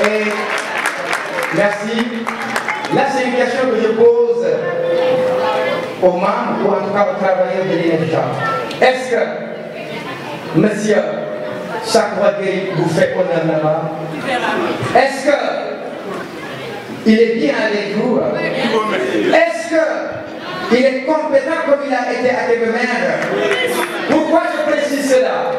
Et merci. Là, c'est une question que je pose aux membres ou en tout cas aux travailleurs de l'INEFJA. Est-ce que monsieur Sakwa Gueye vous fait honneur là-bas? Est-ce qu'il est bien avec vous? Est-ce qu'il est compétent comme il a été à Kébémer? Pourquoi je précise cela?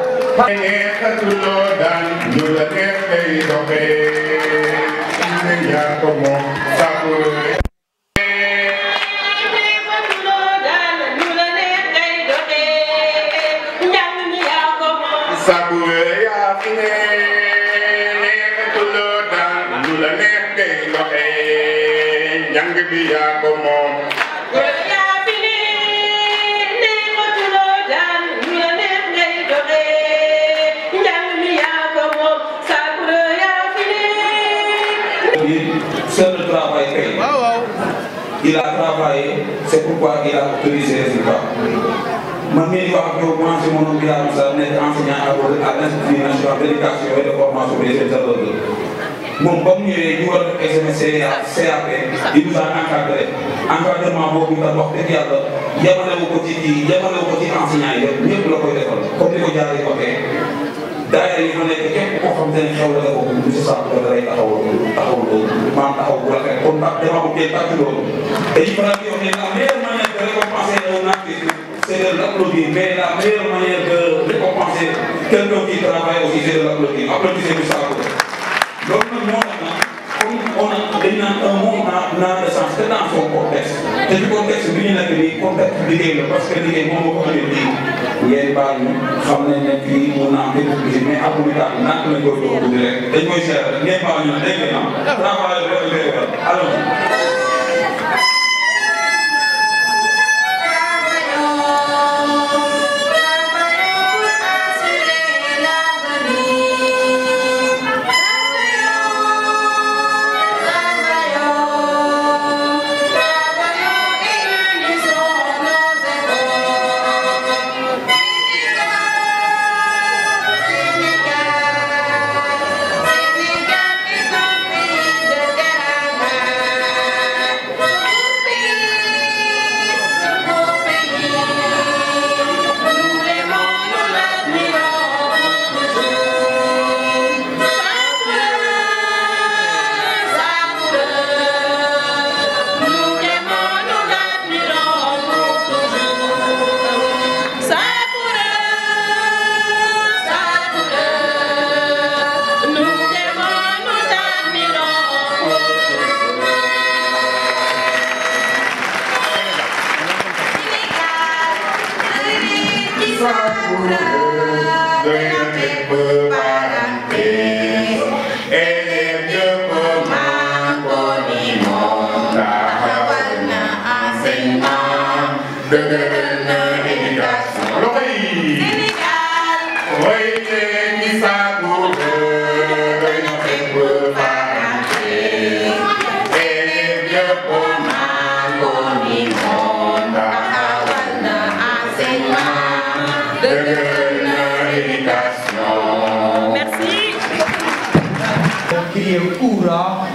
Seul le travail paye. Il a travaillé, c'est pourquoi il a obtenu ses résultats. Man mii di wax ak yow moi c'est mon nom Birame Sarr nekk enseignant à l'Institut national d'éducation et de formation des jeunes aveugleux. moom ba mu ñëwee ñu war a def examen CAP il nous a encadré encadrement boobu itam wax dëgg yàlla yemalewu ko ci kii yemalewu ko ci enseignant yi ñëpp la koy defal comme ni ko jaaree waxee. daayira yi ma nekk képp koo xam te ne xew la nga bokk monsieur Sakho da lay taxawal loolu maam taxaw bu rafet kon ndax dama ko teel tàcc loolu. dañuy faral di wax ne la meilleure manière de récompenser un artiste c'est de l'applaudir mais la meilleure manière de récompenser quelqu'un qui travaille aussi c'est de l'applaudir applaudissez monsieur Sakho. loolu nag moo tax nag comme on a dañu naan un mot n'a de sens que dans son contexte te ci contexte bi ñu nekk nii contexte liggéey la parce que liggéey moom moo ko andee lii ngeen baal ñu xam nañ ne fii mun naa am député mais ak bu tax nak lañ koy doon tuuti rek dañ koy seetal rek ngeen baal ñu ne dégg nga travail rek alors.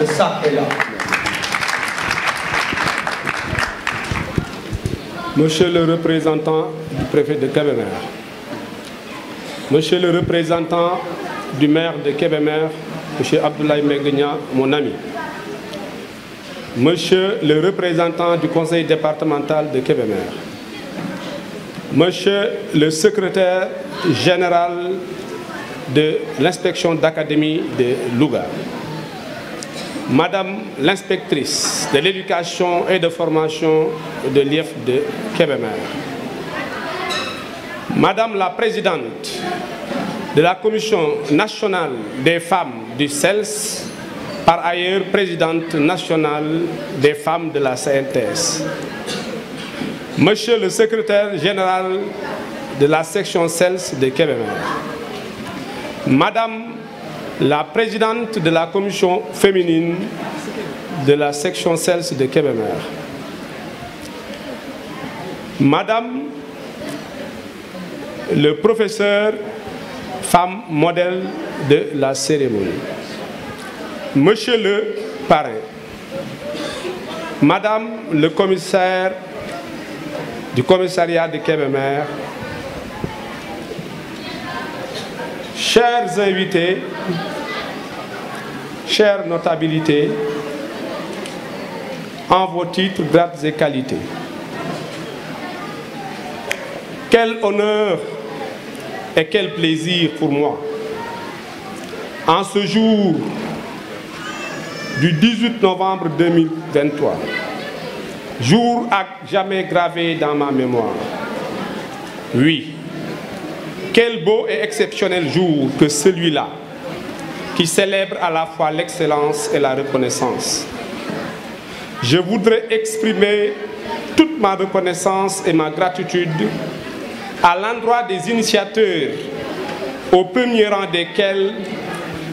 Le sac est là. Monsieur le représentant du préfet de Kébémer, Monsieur le représentant du maire de Kébémer, Monsieur Abdoulaye Mbengue, mon ami, Monsieur le représentant du conseil départemental de Kébémer, Monsieur le secrétaire général de l'inspection d'académie de Louga, Madame l'inspectrice de l'éducation et de formation de l'IEF de Kébémer, Madame la présidente de la Commission nationale des femmes du CELS, par ailleurs présidente nationale des femmes de la CNTS, Monsieur le secrétaire général de la section CELS de Kébémer, Madame la présidente de la commission féminine de la section CELS de Kébémer, Madame le professeur femme modèle de la cérémonie, Monsieur le parrain, Madame le commissaire du commissariat de Kébémer, chers invités, chères notabilités, en vos titres, grades et qualités. Quel honneur et quel plaisir pour moi, en ce jour du 18 novembre 2023, jour à jamais gravé dans ma mémoire. Oui, quel beau et exceptionnel jour que celui-là, qui célèbre à la fois l'excellence et la reconnaissance. Je voudrais exprimer toute ma reconnaissance et ma gratitude à l'endroit des initiateurs, au premier rang desquels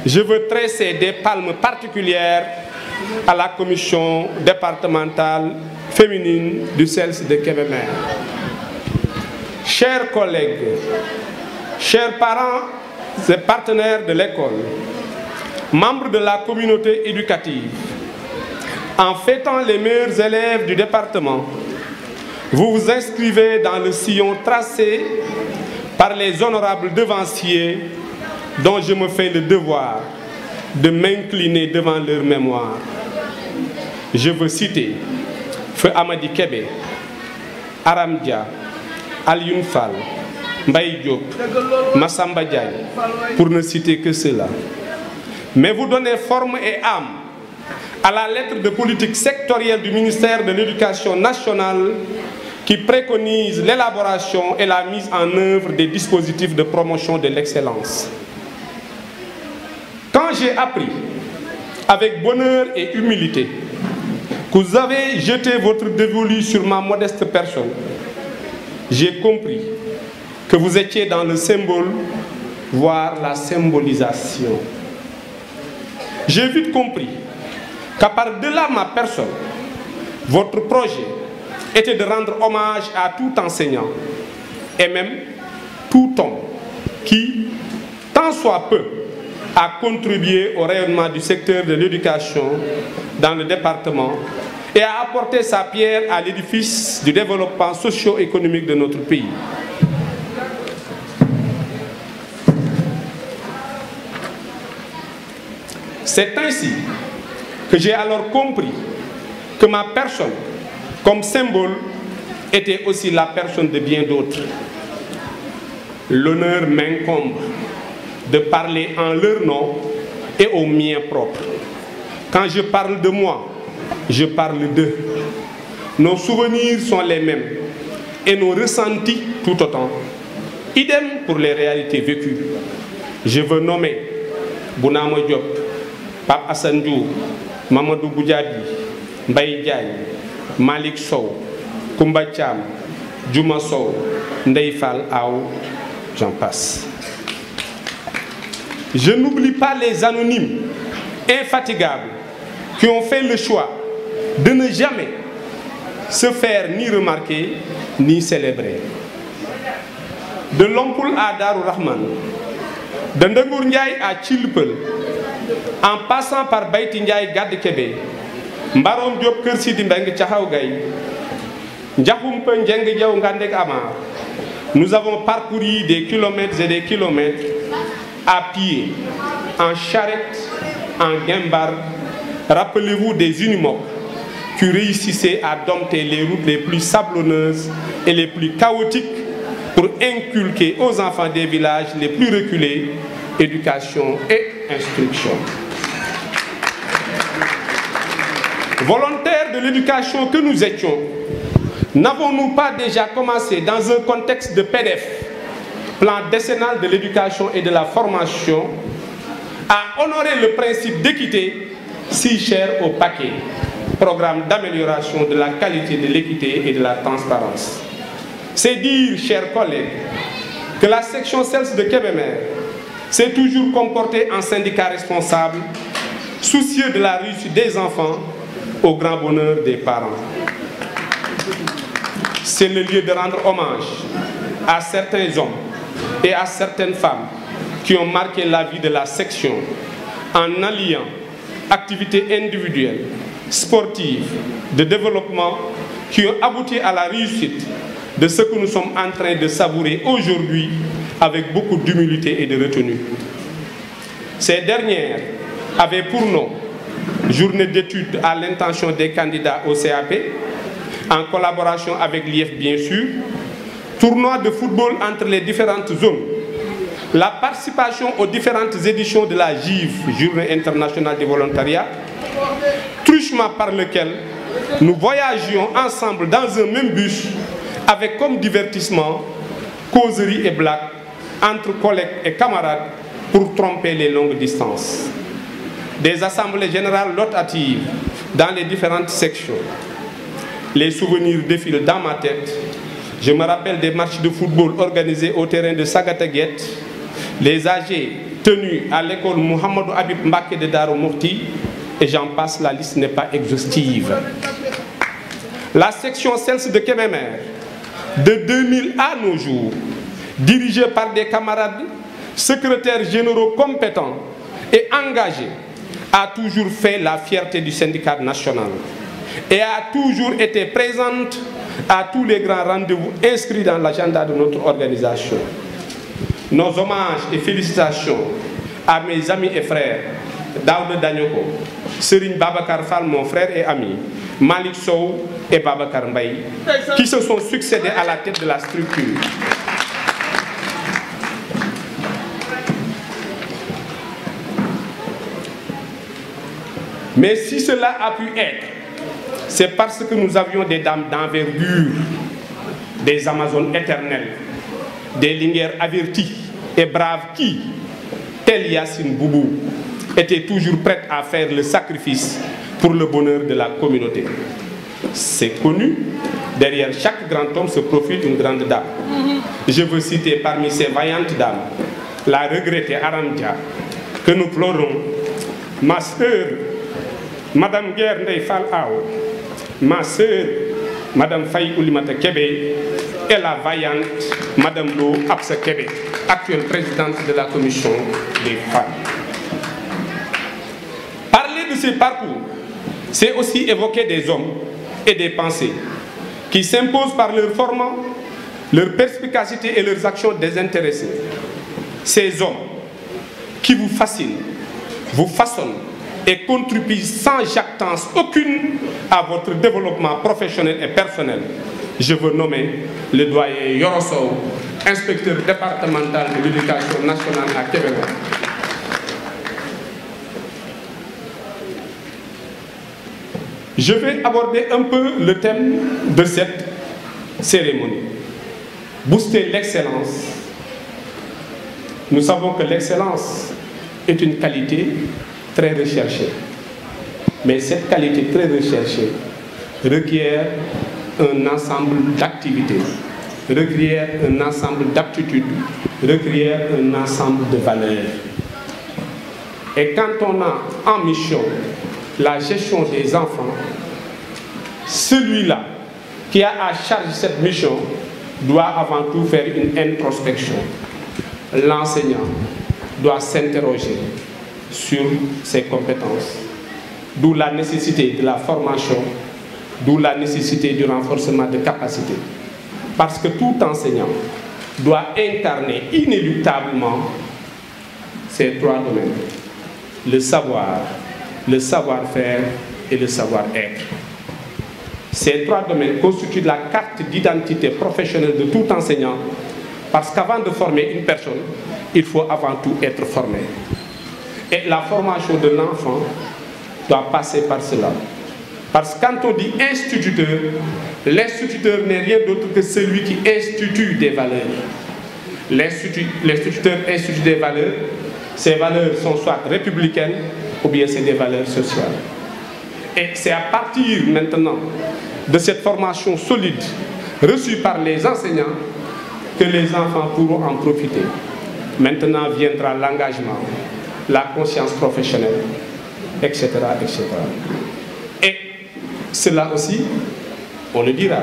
je veux tresser des palmes particulières à la commission départementale féminine du CELS de Kébémer. Chers collègues, chers parents et partenaires de l'école, membres de la communauté éducative, en fêtant les meilleurs élèves du département, vous vous inscrivez dans le sillon tracé par les honorables devanciers dont je me fais le devoir de m'incliner devant leur mémoire. Je veux citer Feu Amadi Kébé, Aram Dia, Alioune Fall, Mbaye Diop, Massamba Diagne, pour ne citer que cela. Mais vous donnez forme et âme à la lettre de politique sectorielle du ministère de l'Éducation nationale qui préconise l'élaboration et la mise en œuvre des dispositifs de promotion de l'excellence. Quand j'ai appris, avec bonheur et humilité, que vous avez jeté votre dévolu sur ma modeste personne, j'ai compris que vous étiez dans le symbole, voire la symbolisation. J'ai vite compris qu'à par-delà ma personne, votre projet était de rendre hommage à tout enseignant et même tout homme qui, tant soit peu, a contribué au rayonnement du secteur de l'éducation dans le département et a apporté sa pierre à l'édifice du développement socio-économique de notre pays. C'est ainsi que j'ai alors compris que ma personne, comme symbole, était aussi la personne de bien d'autres. L'honneur m'incombe de parler en leur nom et au mien propre. Quand je parle de moi, je parle d'eux. Nos souvenirs sont les mêmes et nos ressentis tout autant. Idem pour les réalités vécues. Je veux nommer Bounama Diop, Pape Assane Diouf, Mamadou Goudiaby, Mbaye Diagne, Malik Sow, Koumba Thiam, Djouma Sow, Ndeye Fall Aou, j'en passe. Je n'oublie pas les anonymes infatigables qui ont fait le choix de ne jamais se faire ni remarquer ni célébrer. De Lompoul à Darou Rahman, de Ndengour Ndiaye à Tchilpel, en passant par Baïti Ndiaye Gade Kébé, Mbarom Diop Kër Sidi Mbeng Tchahaw Gaye, Ndiakoumpe Ndieng Diaw Ngandek Amar, nous avons parcouru des kilomètres et des kilomètres à pied, en charrette, en guimbarde. Rappelez-vous des Unimog qui réussissaient à dompter les routes les plus sablonneuses et les plus chaotiques pour inculquer aux enfants des villages les plus reculés éducation et instruction. Volontaires de l'éducation que nous étions, n'avons-nous pas déjà commencé dans un contexte de PDF, plan décennal de l'éducation et de la formation, à honorer le principe d'équité si cher au paquet, programme d'amélioration de la qualité de l'équité et de la transparence. C'est dire, chers collègues, que la section CELS de Kébémer s'est toujours comportée en syndicat responsable, soucieux de la réussite des enfants au grand bonheur des parents. C'est le lieu de rendre hommage à certains hommes et à certaines femmes qui ont marqué la vie de la section en alliant activités individuelles, sportives, de développement qui ont abouti à la réussite de ce que nous sommes en train de savourer aujourd'hui avec beaucoup d'humilité et de retenue. Ces dernières avaient pour nom journée d'études à l'intention des candidats au CAP, en collaboration avec l'IF bien sûr, tournoi de football entre les différentes zones, la participation aux différentes éditions de la JIV, Journée internationale du volontariat, truchement par lequel nous voyagions ensemble dans un même bus avec comme divertissement causerie et blagues entre collègues et camarades pour tromper les longues distances. Des assemblées générales rotatives dans les différentes sections. Les souvenirs défilent dans ma tête. Je me rappelle des matchs de football organisés au terrain de Sagataguet, les AG tenus à l'école Mohamedou Habib Mbaké de Darou Mourti, et j'en passe, la liste n'est pas exhaustive. La section CELS de Kébémer, de 2000 à nos jours, dirigée par des camarades secrétaires généraux compétents et engagés, a toujours fait la fierté du syndicat national et a toujours été présente à tous les grands rendez-vous inscrits dans l'agenda de notre organisation. Nos hommages et félicitations à mes amis et frères, Daouda Danyoko, Serigne Babacar Fall, mon frère et ami, Malik Sow et Babacar Mbaye, qui se sont succédés à la tête de la structure. Mais si cela a pu être, c'est parce que nous avions des dames d'envergure, des Amazones éternelles, des lingères averties et braves qui, tel Yassine Boubou, étaient toujours prêtes à faire le sacrifice pour le bonheur de la communauté. C'est connu, derrière chaque grand homme se profile une grande dame. Je veux citer parmi ces vaillantes dames la regrettée Aramdia, que nous pleurons, ma sœur, Madame Guerre Ndeye Fall Ao, ma sœur, Madame Faye Oulimata Kébé, et la vaillante Madame Lo Absa Kébé, actuelle présidente de la commission des femmes. Parler de ces parcours, c'est aussi évoquer des hommes et des pensées qui s'imposent par leur format, leur perspicacité et leurs actions désintéressées. Ces hommes qui vous fascinent, vous façonnent et contribuent sans jactance aucune à votre développement professionnel et personnel. Je veux nommer le doyen Yoroso, inspecteur départemental de l'éducation nationale à Québec. Je vais aborder un peu le thème de cette cérémonie. Booster l'excellence. Nous savons que l'excellence est une qualité très recherchée. Mais cette qualité très recherchée requiert un ensemble d'activités, requiert un ensemble d'aptitudes, requiert un ensemble de valeurs. Et quand on a en mission la gestion des enfants, celui-là qui a à charge cette mission doit avant tout faire une introspection. L'enseignant doit s'interroger sur ses compétences, d'où la nécessité de la formation, d'où la nécessité du renforcement de capacités. Parce que tout enseignant doit incarner inéluctablement ces trois domaines: le savoir, le savoir-faire et le savoir-être. Ces trois domaines constituent la carte d'identité professionnelle de tout enseignant, parce qu'avant de former une personne, il faut avant tout être formé. Et la formation de l'enfant doit passer par cela. Parce que quand on dit instituteur, l'instituteur n'est rien d'autre que celui qui institue des valeurs. L'instituteur institue des valeurs. Ces valeurs sont soit républicaines ou bien c'est des valeurs sociales. Et c'est à partir maintenant de cette formation solide reçue par les enseignants que les enfants pourront en profiter. Maintenant viendra l'engagement, la conscience professionnelle, etc., etc. Et cela aussi, on le dira.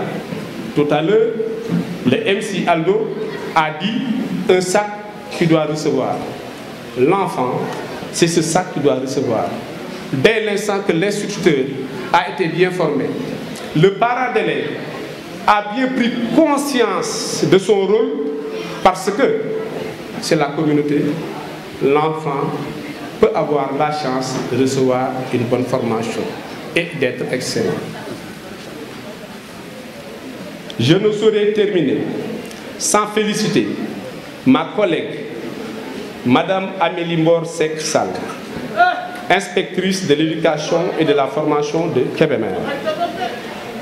Tout à l'heure, le MC Aldo a dit un sac qu'il doit recevoir. L'enfant, c'est ce sac qu'il doit recevoir. dès l'instant que l'instituteur a été bien formé. Le parent d'élève a bien pris conscience de son rôle parce que c'est la communauté, l'enfant peut avoir la chance de recevoir une bonne formation et d'être excellent. Je ne saurais terminer sans féliciter ma collègue, Madame Amélie Mbor Seck Sall, inspectrice de l'éducation et de la formation de Kébémer,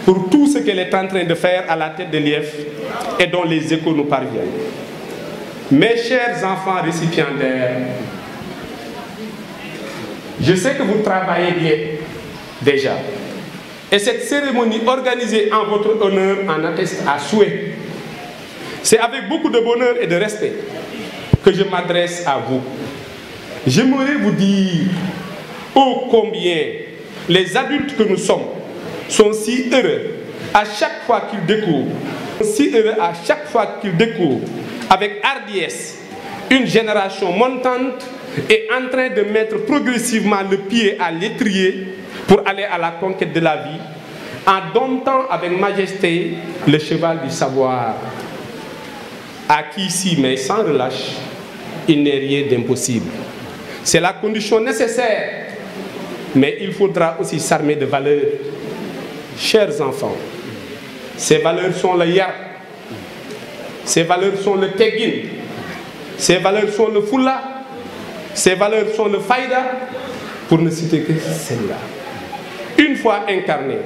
pour tout ce qu'elle est en train de faire à la tête de l'IEF et dont les échos nous parviennent. Mes chers enfants récipiendaires, je sais que vous travaillez bien déjà. Et cette cérémonie organisée en votre honneur en atteste à souhait. C'est avec beaucoup de bonheur et de respect que je m'adresse à vous. J'aimerais vous dire ô combien les adultes que nous sommes sont si heureux à chaque fois qu'ils découvrent, avec hardiesse une génération montante et en train de mettre progressivement le pied à l'étrier pour aller à la conquête de la vie, en domptant avec majesté le cheval du savoir, à qui ici, mais sans relâche, il n'est rien d'impossible. C'est la condition nécessaire, mais il faudra aussi s'armer de valeurs. Chers enfants, ces valeurs sont le yar, ces valeurs sont le teggin, ces valeurs sont le foula, ces valeurs sont le faïda, pour ne citer que celle-là. Une fois incarnées,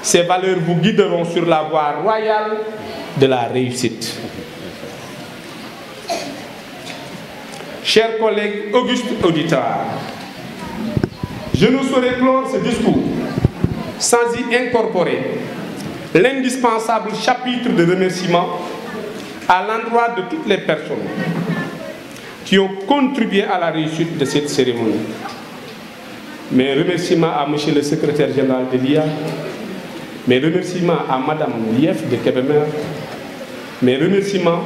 ces valeurs vous guideront sur la voie royale de la réussite. Chers collègues augustes auditeurs, je ne saurais clore ce discours sans y incorporer l'indispensable chapitre de remerciement à l'endroit de toutes les personnes qui ont contribué à la réussite de cette cérémonie. Mes remerciements à Monsieur le secrétaire général de l'IA, mes remerciements à Madame l'IEF de Kébémer, mes remerciements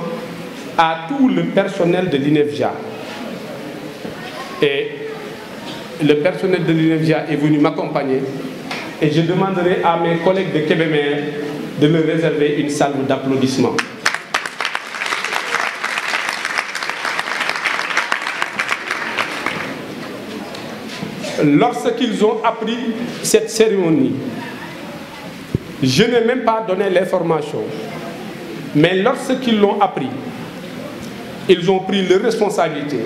à tout le personnel de l'INEFJA. Et le personnel de l'INEFJA est venu m'accompagner et je demanderai à mes collègues de Kébémer de me réserver une salve d'applaudissements. Lorsqu'ils ont appris cette cérémonie, je n'ai même pas donné l'information, mais lorsqu'ils l'ont appris, ils ont pris leurs responsabilités.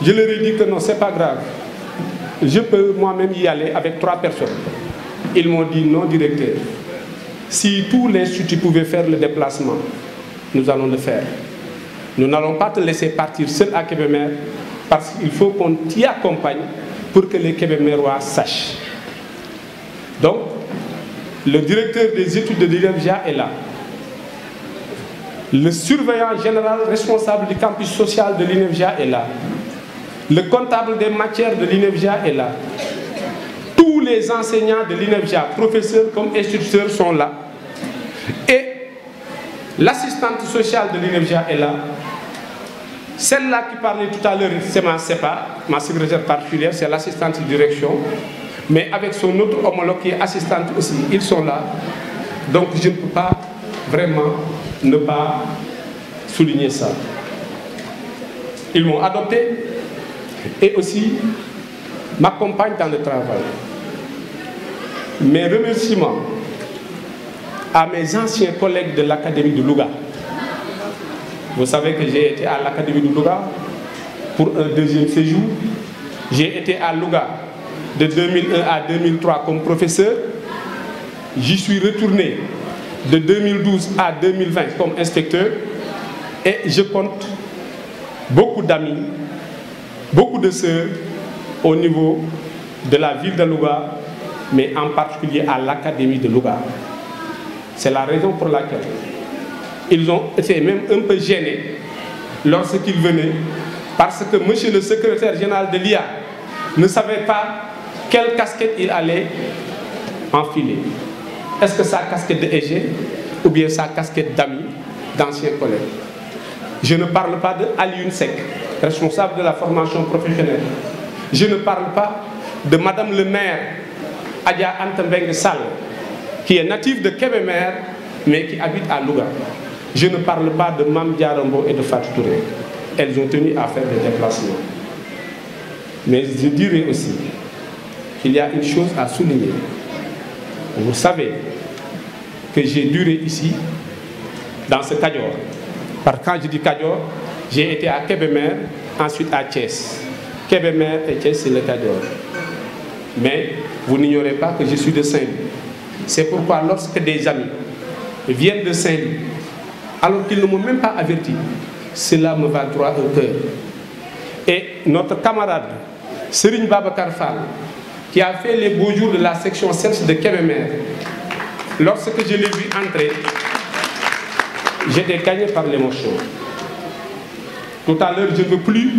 Je leur ai dit que non, c'est pas grave, je peux moi-même y aller avec 3 personnes. Ils m'ont dit non, directeur, si tout l'institut pouvait faire le déplacement, nous allons le faire. Nous n'allons pas te laisser partir seul à Kébémer parce qu'il faut qu'on t'y accompagne pour que les Kébémerois sachent. Donc, le directeur des études de l'INEFJA est là. Le surveillant général responsable du campus social de l'INEFJA est là. Le comptable des matières de l'INEFJA est là. Tous les enseignants de l'INEFJA, professeurs comme instituteurs, sont là. Et l'assistante sociale de l'INEFJA est là. Celle-là qui parlait tout à l'heure, c'est ma CEPA, ma secrétaire particulière, c'est l'assistante de direction. Mais avec son autre homologue qui est assistante aussi, ils sont là. Donc je ne peux pas vraiment ne pas souligner ça. Ils m'ont adopté et aussi m'accompagnent dans le travail. Mes remerciements à mes anciens collègues de l'Académie de Louga. Vous savez que j'ai été à l'Académie de Louga pour un 2e séjour. J'ai été à Louga de 2001 à 2003 comme professeur. J'y suis retourné de 2012 à 2020 comme inspecteur. Et je compte beaucoup d'amis, beaucoup de sœurs au niveau de la ville de Louga, mais en particulier à l'Académie de Louga. C'est la raison pour laquelle ils ont été même un peu gênés lorsqu'ils venaient, parce que monsieur le secrétaire général de l'IA ne savait pas quelle casquette il allait enfiler. Est-ce que sa casquette de EG ou bien sa casquette d'ami, d'anciens collègues? Je ne parle pas de Alioune Seck, responsable de la formation professionnelle. Je ne parle pas de Madame le maire Adja Anta Mbengue Sall, qui est native de Kébémer, mais qui habite à Louga. Je ne parle pas de Mame Diarambo et de Fatou Touré. Elles ont tenu à faire des déplacements. Mais je dirais aussi qu'il y a une chose à souligner. Vous savez que j'ai duré ici, dans ce Kadior. Parce que quand je dis Kadior, j'ai été à Kébémer, ensuite à Thiès. Kébémer et Thiès, c'est le Kadior. Mais vous n'ignorez pas que je suis de Saint-Louis. C'est pourquoi lorsque des amis viennent de Saint-Louis, alors qu'ils ne m'ont même pas averti, cela me va droit au cœur. Et notre camarade Serigne Babacar Fall, qui a fait les beaux jours de la section CELS de Kébémer, lorsque je l'ai vu entrer, j'étais gagné par l'émotion. Tout à l'heure, je ne veux plus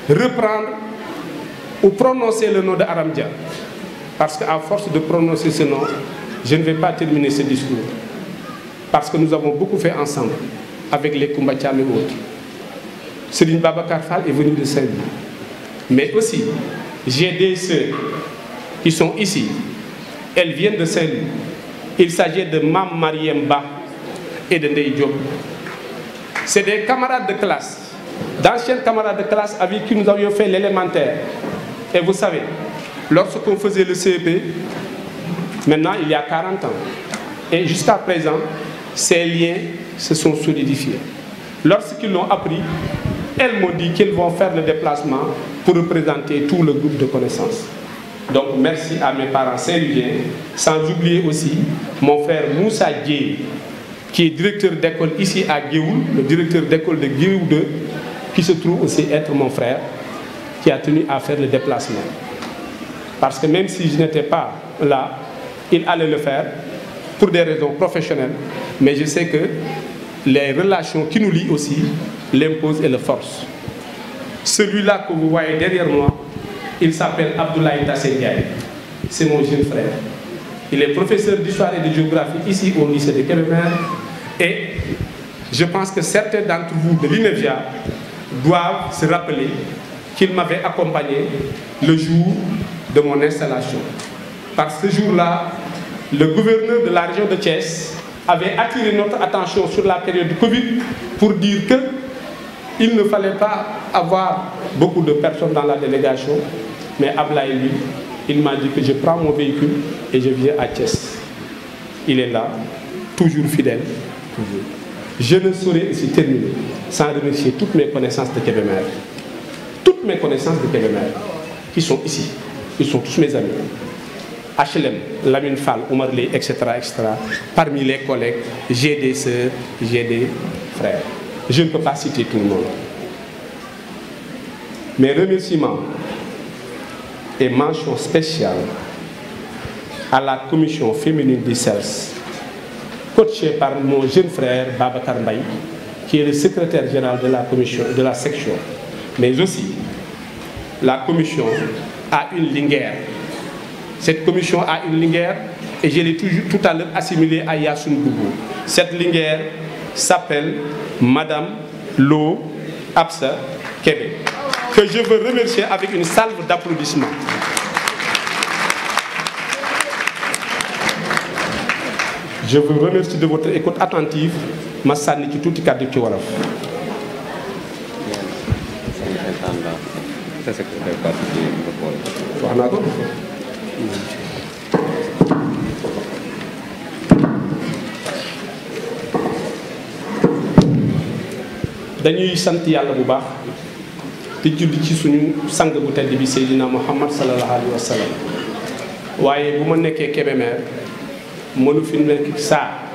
reprendre ou prononcer le nom de Aram Dia, parce qu'à force de prononcer ce nom, je ne vais pas terminer ce discours. Parce que nous avons beaucoup fait ensemble, avec les Koumbathiam et autres. Serigne Babacar Fall est venu de Saint-Louis. Mais aussi, j'ai des sœurs qui sont ici. Elles viennent de Saint-Louis. Il s'agit de Mam Mariem Ba et de Ndeye Diop. C'est des camarades de classe, d'anciens camarades de classe avec qui nous avions fait l'élémentaire. Et vous savez, lorsqu'on faisait le CEP, maintenant il y a 40 ans, et jusqu'à présent, ces liens se sont solidifiés. Lorsqu'ils l'ont appris, elles m'ont dit qu'ils vont faire le déplacement pour représenter tout le groupe de connaissances. Donc merci à mes parents saint-louisiens, sans oublier aussi mon frère Moussa Dieye, qui est directeur d'école ici à Guéoul, le directeur d'école de Guéoul 2, qui se trouve aussi être mon frère, qui a tenu à faire le déplacement. Parce que même si je n'étais pas là, il allait le faire pour des raisons professionnelles, mais je sais que les relations qui nous lient aussi l'imposent et le forcent. Celui-là que vous voyez derrière moi, il s'appelle Abdoulaye Tassé Ndiaye. C'est mon jeune frère. Il est professeur d'histoire et de géographie ici au lycée de Kébémer. Et je pense que certains d'entre vous de l'INEFJA doivent se rappeler qu'il m'avait accompagné le jour de mon installation. Parce que ce jour-là, le gouverneur de la région de Thiès avait attiré notre attention sur la période de Covid pour dire qu'il ne fallait pas avoir beaucoup de personnes dans la délégation. Mais Ablaye, lui, il m'a dit que je prends mon véhicule et je viens à Thiès. Il est là, toujours fidèle. Toujours. Je ne saurais aussi terminer sans remercier toutes mes connaissances de Kébémer. Toutes mes connaissances de Kébémer qui sont ici. Ils sont tous mes amis. HLM, Lamine Fall, Omar Ley, etc., etc. Parmi les collègues, j'ai des sœurs, j'ai des frères. Je ne peux pas citer tout le monde. Mes remerciements et mention spéciale à la commission féminine du CELS, coachée par mon jeune frère Babacar Mbaye, qui est le secrétaire général de la commission, de la section. Mais aussi, la commission a une linguère. Cette commission a une linguère et je l'ai tout à l'heure assimilée à Yassoun Boubou. Cette linguère s'appelle Madame Lo Absa Kébé, que je veux remercier avec une salve d'applaudissements. Je vous remercie de votre écoute attentive. Massani ci tuuti kàddu ci wolof. wax naa ko. dañuy sant yàlla bu baax di julli ci suñu sang bu tedd bi Seydina Muhammad sallallahu alayhi wa sallam waaye bu ma nekkee Kébémer mënu fi nekk saa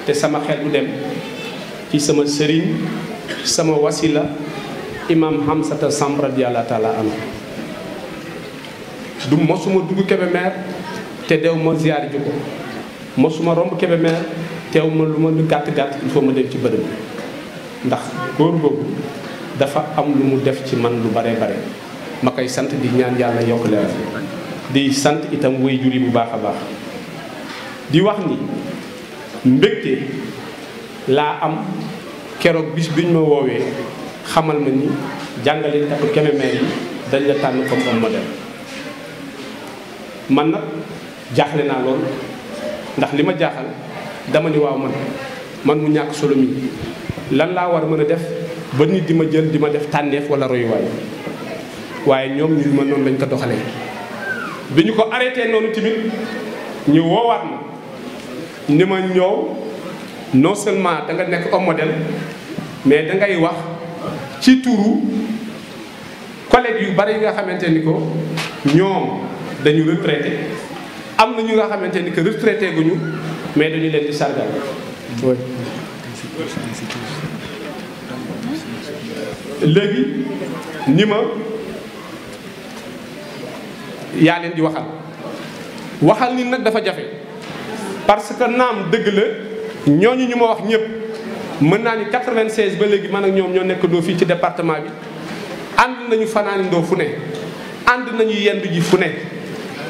te sama xel du dem ci sama sëriñ sama wasila imam Hamsata Samb radiyallahu taala anhu du mosuma dugg Kébémer te dew ma ziyaar ji ko mosuma romb Kébémer teew ma lu ma lu gàtt-gàtt il faut ma dem ci bërëb ndax góor googu dafa am lu mu def ci man lu bare bare ma koy sant di ñaan yàlla yokk leer di sant itam way jur yi bu baax a baax di wax ni mbégte laa am keroog bis biñ ma woowee xamal ma ni jàngale takku Kébémer yi dañ la tànn comme un modèle man nag jaaxle naa lool ndax li ma jaaxal dama ni waaw man mu ñàkk solo mi lan laa war mën a def ba nit di ma jël di ma def tànneef wala royuwaay waaye ñoom ñu ma noonu lañ ko doxalee. bi ñu ko arrêté noonu tamit ñu woowaat ma ni ma ñëw non seulement da nga nekk un modèle mais da ngay wax ci turu collègues yu bari yi nga xamante ni ko ñoom dañu retraité am na ñu nga xamante ni que retraité guñu mais dañu leen di sargal. léegi ni ma yaa leen di waxal ni nag dafa jafe parce que naam dëgg la ñooñu ñu ma wax ñëpp mën naa ni 96 ba léegi man ak ñoom ñoo nekk doo fii ci département bi ànd nañu fanaani ndoo fu ne ànd nañu yendu ji fu ne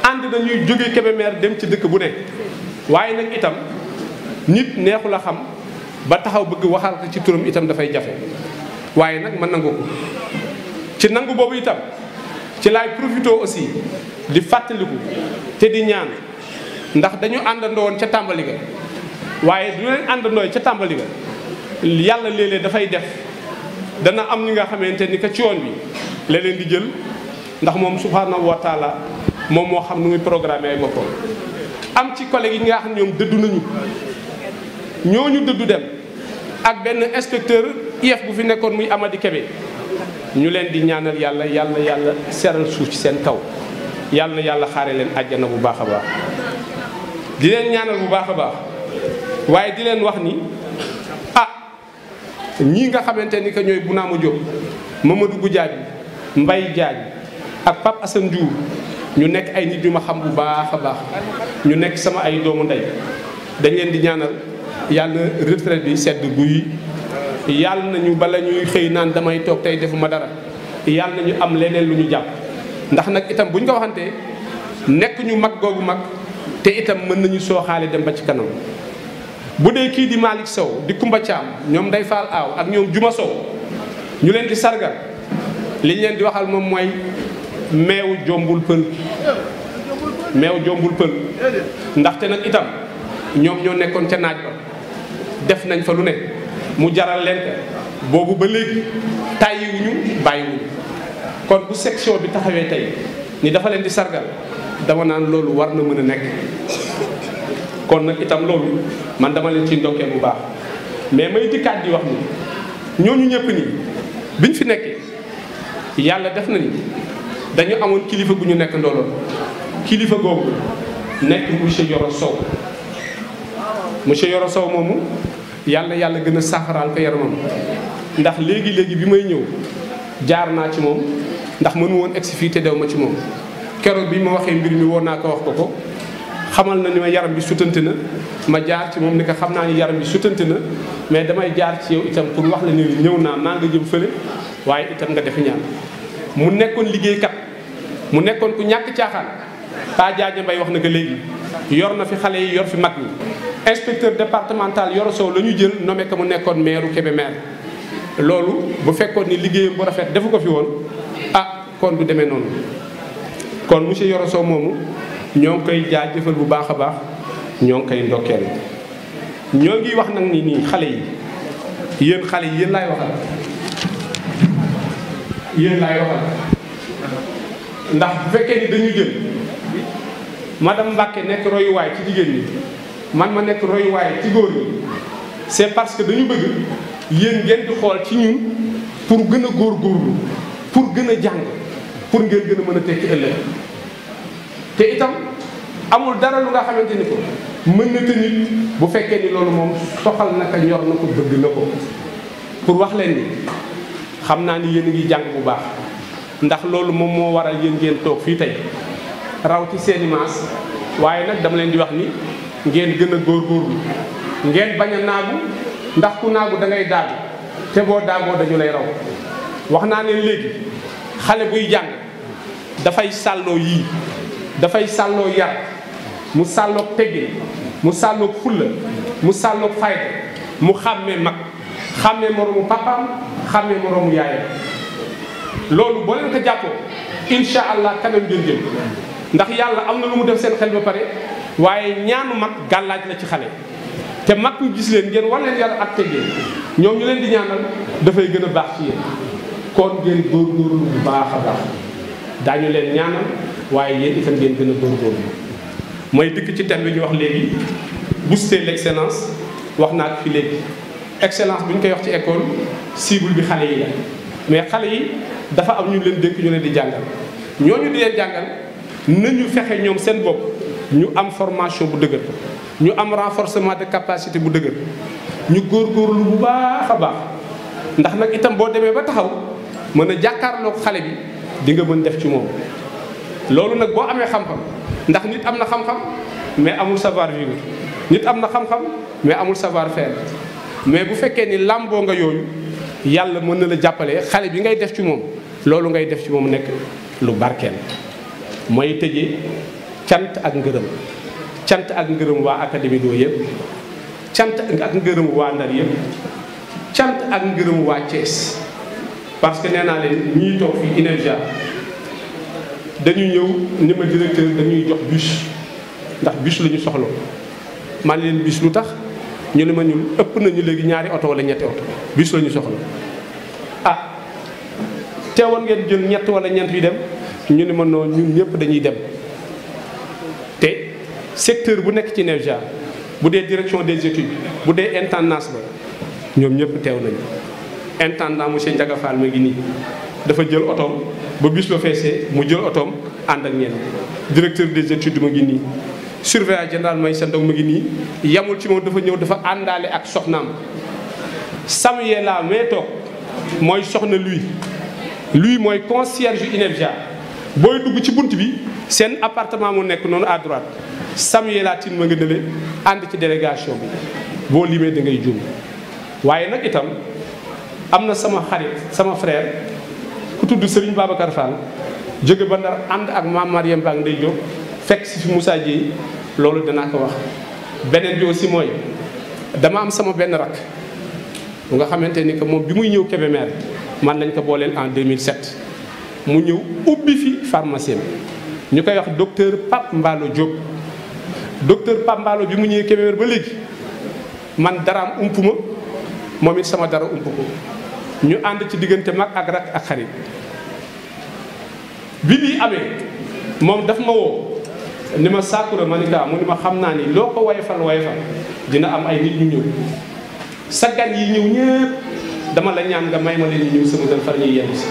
ànd nañuy jóge Kébémer dem ci dëkk bu ne waaye nag itam nit neexu la xam ba taxaw bëgg waxal ko ci turam itam dafay jafe waaye nag mën nangu ko ci nangu boobu itam ci laay profité aussi di fàttaliku te di ñaan ndax dañu àndandoo woon ca tàmbali ga waaye du leen àndandoo ca tàmbali ga yàlla léeg-léeg dafay def dana am ñi nga xamante ni que ci yoon bi la leen di jël ndax moom subhanahu wa taala moom moo xam nu muy programme ay boppam am ci collègue yi nga xam ñoom dëddu nañu ñooñu dëddu dem ak benn inspecteur IEF bu fi nekkoon muy Amady Kébé ñu leen di ñaanal yàlla seral suuf ci seen kaw yàlla xaare leen àjjana bu baax a baax di leen ñaanal bu baax a baax waaye di leen wax ni ñii nga xamante ni que ñooy Bounama Diop Mamadou Goudiaby Mbaye Diagne ak Pape Assane Diour ñu nekk ay nit yu ma xam bu baax a baax ñu nekk sama ay doomu ndey dañ leen di ñaanal yàlla retraite bi sedd guy yàlla nañu bala ñuy xëy naan damay toog tey defuma dara yàlla nañu am leneen lu ñu jàpp ndax nag itam bu ñu ko waxantee nekk ñu mag googu mag te itam mën nañu sooxaale dem ba ci kanam bu dee kii di Malick Sow di Koumba Thiam ñoom Ndeye Fall Aw ak ñoom Juma Sow ñu leen di sargal li ñu leen di waxal moom mooy meew jombul pël ndaxte nag itam ñoom ñoo nekkoon ca naaj ba def nañ fa lu ne mu jaral leen ko boobu ba léegi tàyyiwuñu bàyyiwuñu kon bu section bi taxawee tey ni dafa leen di sargal dama naan loolu war na mën a nekk kon nag itam loolu man dama leen ci ndokkee bu baax mais may dikkaat di wax ni ñooñu ñëpp nii biñ fi nekkee yàlla def na ni dañu amoon kilifa gu ñu nekk ndooloon kilifa googu nekk monsieur Yoro Sow moomu yàlla gën a saafaraal ko yaramam ndax léegi bi may ñëw jaar naa ci moom ndax mënu woon egsi fii te dew ma ci moom keroog bi ma waxee mbir mi woon naa ko wax ko xamal na ni ma yaram bi sutante na ma jaar ci moom ni ko xam naa ni yaram bi sutante na mais damay jaar ci yow itam pour wax la ni ñëw naa nga jëm fële waaye itam nga defi ñaan mu nekkoon liggéeykat mu nekkoon ku ñàkk caaxaan Pa Jaaja Mbay wax na ko léegi yor na fi xale yi yor fi mag ñi inspecteur départemental Yoro Sow la ñu jël nommé ko mu nekkoon maire Kébémer loolu bu fekkoon ni liggéeyam bu rafet defu ko fi woon kon du demee noonu kon monsieur Yoro Sow moomu ñoo ngi koy jaajëfal bu baax a baax ñoo ngi koy ndokkeel ñoo ngi wax nag ni nii xale yi yéen laay waxal ndax bu fekkee ni dañu jël madame Mbacke nekk royuwaay ci jigéen ñi man ma nekk royuwaay ci góor ñi c'est parce que dañu bëgg yéen ngeen di xool ci ñun pour gën a góorgóorlu pour gën a jàng pour ngeen gën a mën a tekki ëllëg te itam amul dara lu nga xamante ni ko mën na te nit bu fekkee ni loolu moom soxal na ko ñor na ko bëgg na ko pour wax leen ni xam naa ni yéen a ngi jàng bu baax ndax loolu moom moo waral yéen ngeen toog fii tey raw ci seeni maas waaye nag dama leen di wax ni ngeen gën a góorgóorlu ngeen bañ a naagu ndax ku naagu da ngay daagu te boo daagoo dañu lay raw wax naa leen léegi xale buy jàng dafay sàlloo yii dafay sàlloo yar mu sàlloog teggin mu sàlloog fulla mu sàlloog fayda mu xàmmee mag xàmmee moroomu papaam xàmmee moroomu yaayam loolu boo leen ko jàppoo incha allah kanam ngeen jëm ndax yàlla am na lu mu def seen xel ba pare waaye ñaanu mag gàllaaj la ci xale te mag ñu gis leen ngeen war leen yar ak teggee ñoom ñu leen di ñaanal dafay gën a baax ci yéen kon ngeen góorgóorlu bu baax a baax daañu leen ñaanal waaye yéen itam ngeen gën a góorgóorlu mooy dikk ci thème bi ñu wax léegi booster l'excellence wax naa ko fi léegi excellence bu ñu koy wax ci école cible bi xale yi la mais xale yi dafa am ñu leen dénk ñu leen di jàngal ñooñu di leen jàngal nañu fexe ñoom seen bopp ñu am formation bu dëgër ñu am renforcement de capacité bu dëgër ñu góorgóorlu bu baax a baax ndax nag itam boo demee ba taxaw mën a jàkkaarloog xale bi di nga mën def ci moom loolu nag boo amee xam-xam ndax nit am na xam-xam mais amul savoir vivre nit am na xam-xam mais amul savoir faire mais bu fekkee ni làmboo nga yooyu yàlla mën na la jàppale xale bi ngay def ci moom loolu ngay def ci moom nekk lu barkeel mooy tëjee cant ak ngërëm cant ak ngërëm waa académie doo yëpp cant ak ngërëm waa Ndar yëpp cant ak ngërëm waa Thiès parce que nee naa leen ñii toog fii INEFJA dañu ñëw ni ma directeur dañuy jox bus ndax bus la ñu soxla man leen bus lu tax ñu ne ma ñun ëpp nañu léegi ñaari oto wala ñetti oto bus la ñu soxla ah teewoon ngeen jël ñett wala ñeent yi dem ñu ne ma noonu ñun ñëpp dañuy dem te secteur bu nekk ci INEFJA bu dee direction des études bu dee intendance ba ñoom ñëpp teew nañu intendant monsieur Ndiaga Fall ma ngi nii dafa jël otoom ba bus ba feesee mu jël otoom ànd ak ñenn directeur des études ma ngi nii surveillant général may sa ndaw ma ngi nii yamul ci moom dafa ñëw dafa àndaale ak soxnaam Samuel la mais toog mooy soxna lui mooy concierge INEFJA booy dugg ci bunt bi seen appartement mu nekk noonu à droite Samuel la tin ma nga nële ànd ci délégation bi boo limee da ngay juum waaye nag itam am na sama xarit sama frère ku tudd Serigne Babacar Fall jóge ba Ndar ànd ak maam Mariam Ba Ndeye Diop fekk si fi Moussa Dieye loolu danaa ko wax. beneen bi aussi mooy dama am sama benn rak bu nga xamante ni que moom bi muy ñëw Kébémer man lañ ko booleel en 2007 mu ñëw ubbi fi pharmacie ñu koy wax docteur Pape Mballo Diop. docteur Pape Mballo bi mu ñëwee Kébémer ba léegi man daraam ump ma moom it sama dara ump ko ñu ànd ci diggante mag ak rak ak xarit bi lii amee moom daf ma woo ni ma Sakoura Manika mu ni ma xam naa ni loo ko wayfal dina am ay nit ñu ñëw sa gan yi ñëw ñëpp dama la ñaan nga may ma leen ñu ñëw sama gan far ñuy yenn si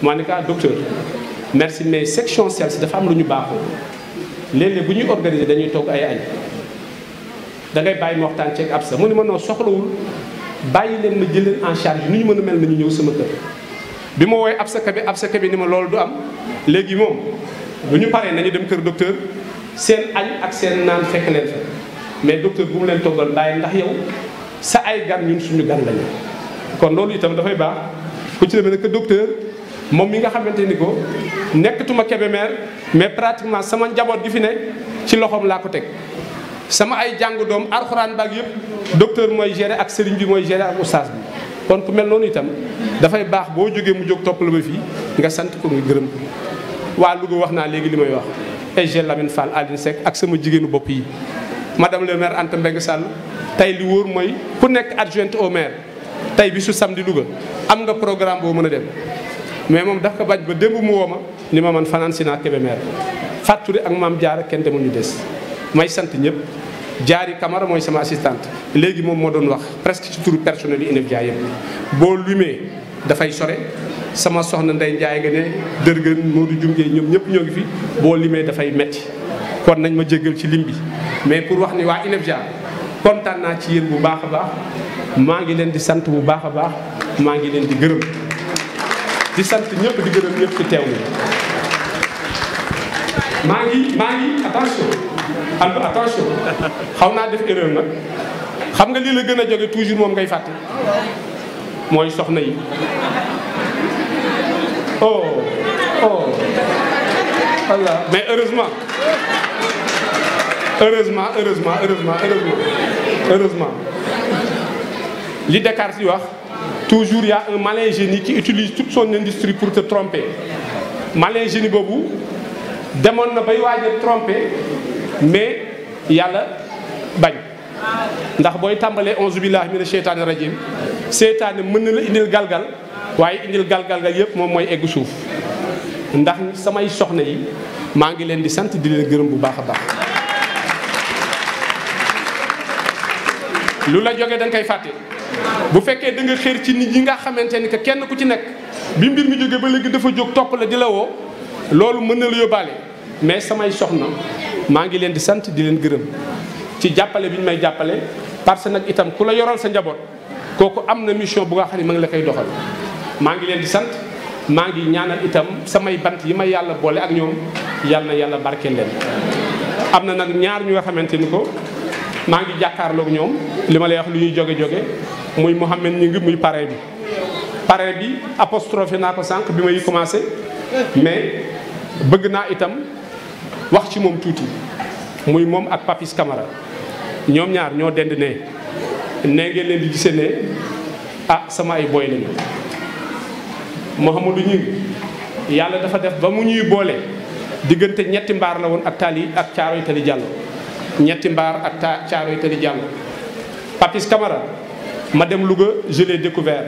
Manika docteur merci mais section CELS dafa am lu ñu baaxoo léeg-léeg bu ñuy organiser dañuy toog ay añ da ngay bàyyi ma waxtaan ceeg ab sa mu ni ma noo soxlawul bàyyi leen ma jël leen en charge nu ñu mën a mel nañu ñëw sama kër bi ma woowee ab sa bi ni ma loolu du am léegi moom bu ñu paree nañu dem kër docteur seen añ ak seen naan fekk leen fa mais docteur bu mu leen toggal bàyyi ndax yow sa ay gan ñun suñu gan lañu kon loolu itam dafay baax ku ci demee ne que docteur moom mi nga xamante ni ko nekkatuma Kébémer mais pratiquement sama njaboot gi fi ne ci loxoom laa ko teg sama ay jàng doom alxuraan baag yëpp docteur mooy gérer ak sëriñ bi mooy gérer ak oustaz bi kon ku mel noonu itam dafay baax boo jógee mu jóg topp la ba fii nga sant ko nga gërëm ko waa Louga wax naa léegi li may wax EG Lamine Fall Aline Seck ak sama jigéenu bopp yi madame le maire Anta Mbengue Sall tey li wóor mooy ku nekk adjointe au maire tey bi su samedi Louga am nga programme boo mën a dem mais moom daf ko bañ ba démb mu woo ma ni ma man fanaan si naa Kébémer fàtturi ak maam Diarra kenn demul ñu des may sant ñëpp Diary Camara mooy sama assistante léegi moom moo doon wax presque ci turu personnel yi INEFJA yëpp boo lumee dafay sore sama soxna Ndey Njaay nga ne dërgën Modou Dioungé ñoom ñëpp ñoo ngi fi boo limee dafay metti kon nañ ma jéggal ci lim bi mais pour wax ni waa INEFJA kontaan naa ci yéen bu baax a baax maa ngi leen di sant bu baax a baax maa ngi leen di gërëm di sant ñëpp di gërëm ñëpp ci teew ni maa ngi attention xaw naa def erreur nag xam nga lii la gën a jóge toujours moom ngay fàtte mooy soxna yi voilà mais heureusement li Descartes di wax toujours il y a un malin génie qui utilise toute son industrie pour te tromper malin génie boobu demoon na bay waaj a trompé mais yàlla bañ ndax booy tàmbalee auzu billahi mina sheytaani rajim seytaane mën na la indil galgal waaye indil galgal ga yëpp moom mooy eggu suuf ndax samay soxna yi maa ngi leen di sant di leen gërëm bu baax a baax. lu la jógee da nga koy fàtte bu fekkee da nga xër ci nit ñi nga xamante ni que kenn ku ci nekk bi mbir mi jógee ba léegi dafa jóg topp la di la woo loolu mën na la yóbbaale mais samay soxna maa ngi leen di sant di leen gërëm ci jàppale bi ñu may jàppale parce que nag itam ku la yoral sa njaboot kooku am na mission bu nga xam ne ma ngi la koy doxal maa ngi leen di sant maa ngi ñaanal itam samay bant yi may yàlla boole ak ñoom yàlla na yàlla barkeel leen. am na nag ñaar ñu nga xamante ni ko maa ngi jàkkaarloog ñoom li ma lay wax lu ñuy jóge muy Mouhamed ñi ngi muy parrain bi apostrophé naa ko sànq bi may commencé mais bëgg naa itam wax ci moom tuuti muy moom ak Papis Camara ñoom ñaar ñoo dend ne ngeen leen di gisee ne sama ay boy lañu. Mouhamadou ñi yàlla dafa def ba mu ñuy boole diggante ñetti mbaar la woon ak tali ak Caaroy Tali Jàllo ñetti mbaar ak Caaroy Tali Jàllo Papis Camara ma dem Louga je l'ai découvert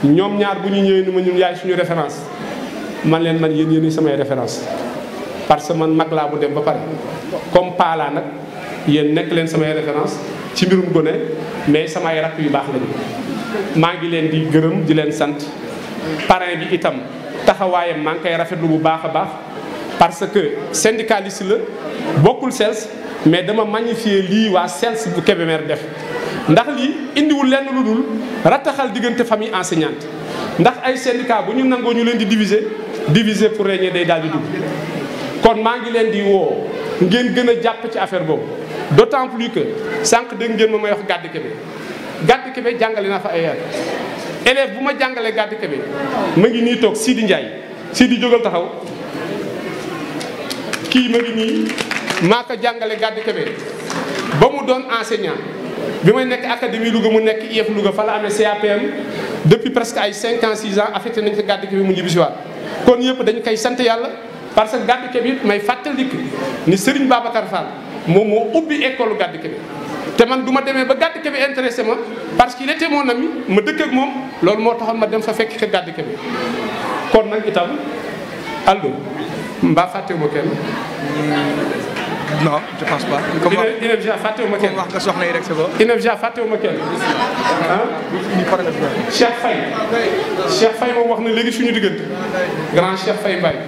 ñoom ñaar bu ñu ñëwee ni ma ñun yaay suñu référence man leen man yéen samay référence parce que man mag laa bu dem ba pare comme paalaa nag yéen nekk leen samay référence ci mbirum gone mais samay rakk yu baax lañu maa ngi leen di gërëm di leen sant parrain bi itam taxawaayam maa ngi koy rafetlu bu baax a baax parce que syndicaliste la bokkul CELS mais dama magnifier lii waa CELS bu Kébémer def ndax lii indiwul lenn lu dul rattaxal diggante famille enseignante ndax ay syndicat bu ñu nangoo ñu leen di diviser pour régner day daal di dugg kon maa ngi leen di woo ngeen gën a jàpp ci affaire boobu d'autant plus que sànq dégg ngeen ma may wax Gàdd Kébé jàngale naa fa ay élève bu ma jàngalee Gàdd Kébé ma ngi nii toog Sidi Ndiaye Sidi jógal taxaw kii ma ngi nii maa ko jàngale Gàdd Kébé ba mu doon enseignant bi may nekk académie Louga mu nekk IEF Louga fa la amee CAPM depuis presque ay 5 ans 6 ans affecté nañ ko Gàdd Kébé mu ñibbisiwaat kon yëpp dañu koy sant yàlla parce que Gàdd Kébé may fàttalik ni Serigne Babacar Fall moom moo ubbi école Gàdd Kébé te man du ma demee ba Gàdd Kébé intéressé ma parce qu'il était mon ami ma dëkk ak moom loolu moo taxoon ma dem fa fekk ko Gàdd Kébé kon nag itam Aldo mbaa fàttewuma kenn. non je pense pas. comme INEFJA fàttewuma kenn. wax nga soxna yi rek c'est bon. INEFJA fàttewuma kenn Cheikh Faye moom wax na léegi suñu diggante grand Cheikh Faye Mbaye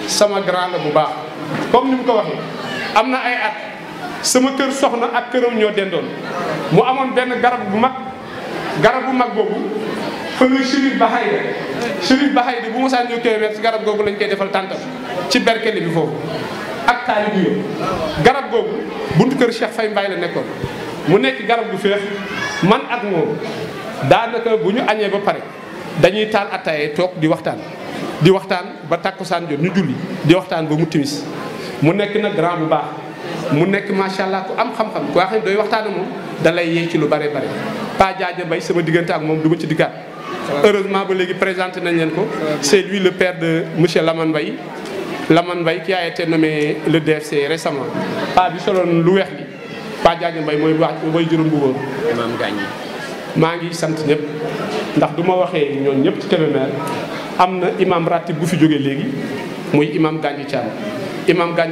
sama grand la bu baax comme ni mu ko waxee am na ay at sama kër soxna ak këram ñoo dendoon mu amoon benn garab bu mag boobu fa nga Chérif Bahayda bu mosaan ñëw Kébémer ci garab googu lañ koy defal tàntam ci berkeli bi foofu ak taalibu yo garab googu buntu kër Cheikh Faye Mbaye la nekkoon mu nekk garab gu féex man ak moom daanaka bu ñu añee ba pare dañuy taal attaaye toog di waxtaan ba tàkkusaan jot ñu julli di waxtaan ba mu timis mu nekk nag grand bu baax mu nekk macha allah ku am xam-xam ku xam ne doy waxtaan moom da lay yee ci lu bare bare Pa Jaaja Mbay sama diggante ak moom du ma ci dikkaat heureusement ba léegi présenté nañ leen ko c'est lui le père de monsieur Lamane Mbaye qui a été nommé le DFC récemment pa bi soloon lu weex li Pa Jaaja Mbay mooy juróom bu góor maa ngi sant ñëpp ndax du ma waxee ñoon ñëpp ci Kébémer am na imam ratib bu fi jógee léegi muy imam Gandhi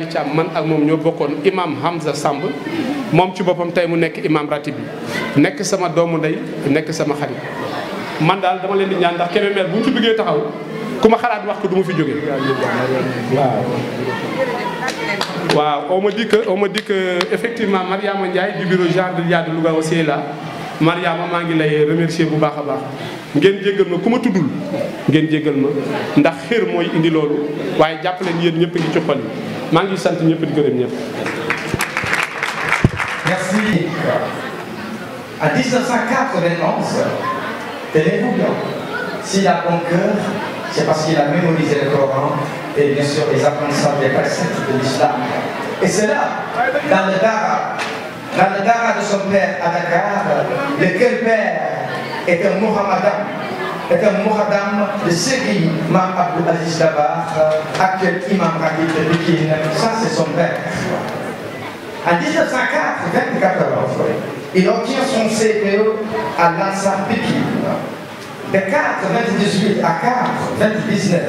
Thiam man ak moom ñoo bokkoon imam Hamza Samb moom ci boppam tey mu nekk imam ratib bi nekk sama doomu ndey nekk sama xarit man daal dama leen di ñaan ndax Kébémer bu ñu ci bëggee taxaw ku ma xalaat wax ko du ma fi jógee waaw on me dit que effectivement Mariama Ndiaye du bureau genre de Dia de Louga aussi est là Mariama maa ngi lay remercier bu baax a baax ngeen jéggal ma ku ma tuddul ngeen jéggal ma ndax xër mooy indi loolu waaye jàpp leen yéen ñëpp ngi coppal maa ngi sant ñëpp di gërëm ñëpp. Merci. En 1991, tenez-vous bien, s'il a bon cœur, c'est parce qu'il a mémorisé le Coran et bien sûr les apprentissages des préceptes de l'islam. Et c'est là, dans le Dara de son père à Dakar, lequel père est un Mohammedan, est un Mohaddam de Série, Mam Abdou Aziz Dabar, actuel imam Rakib de Pékin. Ça, c'est son père. En 1994, il obtient son CPE à l'Ansar Pékin. De 4,98 à 4,29,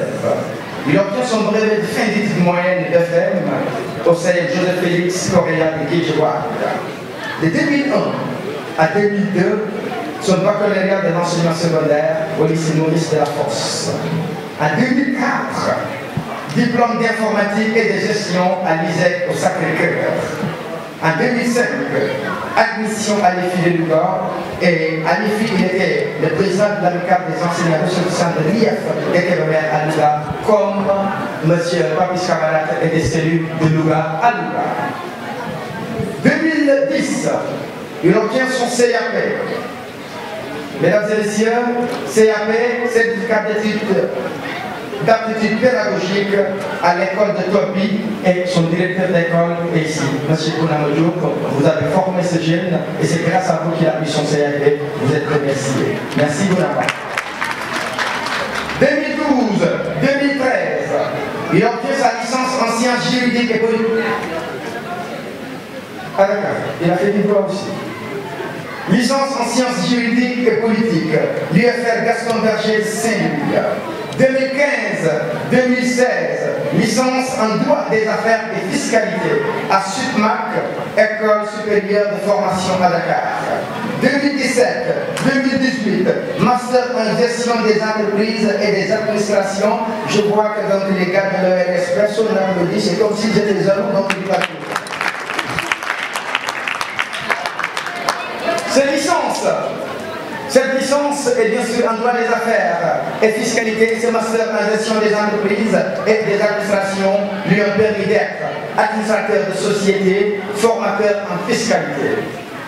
il obtient son brevet de fin d'études moyennes de FM au CEI Joseph Félix Correa de Guédiawaye. De 2001 à 2002, son baccalauréat de l'enseignement secondaire au lycée Maurice de la Force. En 2004, diplôme d'informatique et de gestion à l'ISEC au Sacré-Cœur. En 2005, admission à l'IFI de Louga, et à l'IFI, il était le président de l'amicale des enseignants ressortissants de l'IF de Kébémer à Louga, comme M. Papis Kamarat était celui de Louga à Louga. 2010, il obtient son CAP. Mesdames et messieurs, CAP, certificat d'aptitude pédagogique à l'école de Topi, et son directeur d'école est ici, M. Kounamoudou. Vous avez formé ce jeune et c'est grâce à vous qu'il a eu son CAP. Vous êtes remerciés. Merci Bounama. 2012, 2013, il obtient sa licence en sciences juridiques et politiques. Ah d'accord, il a fait du droit aussi. Licence en sciences juridiques et politiques, l'UFR Gaston Berger Saint-Louis. 2015-2016, licence en droit des affaires et fiscalité à SUPMAC, École supérieure de formation à Dakar. 2017-2018, master en gestion des entreprises et des administrations. Je vois que donc les gars de l'ERS, personne n'applaudit, c'est comme si j'étais les hommes, donc il va tout. Cette licence est bien sûr en droit des affaires et fiscalité. Ce master en gestion des entreprises et des administrations lui ont permis d'être administrateur de société, formateur en fiscalité.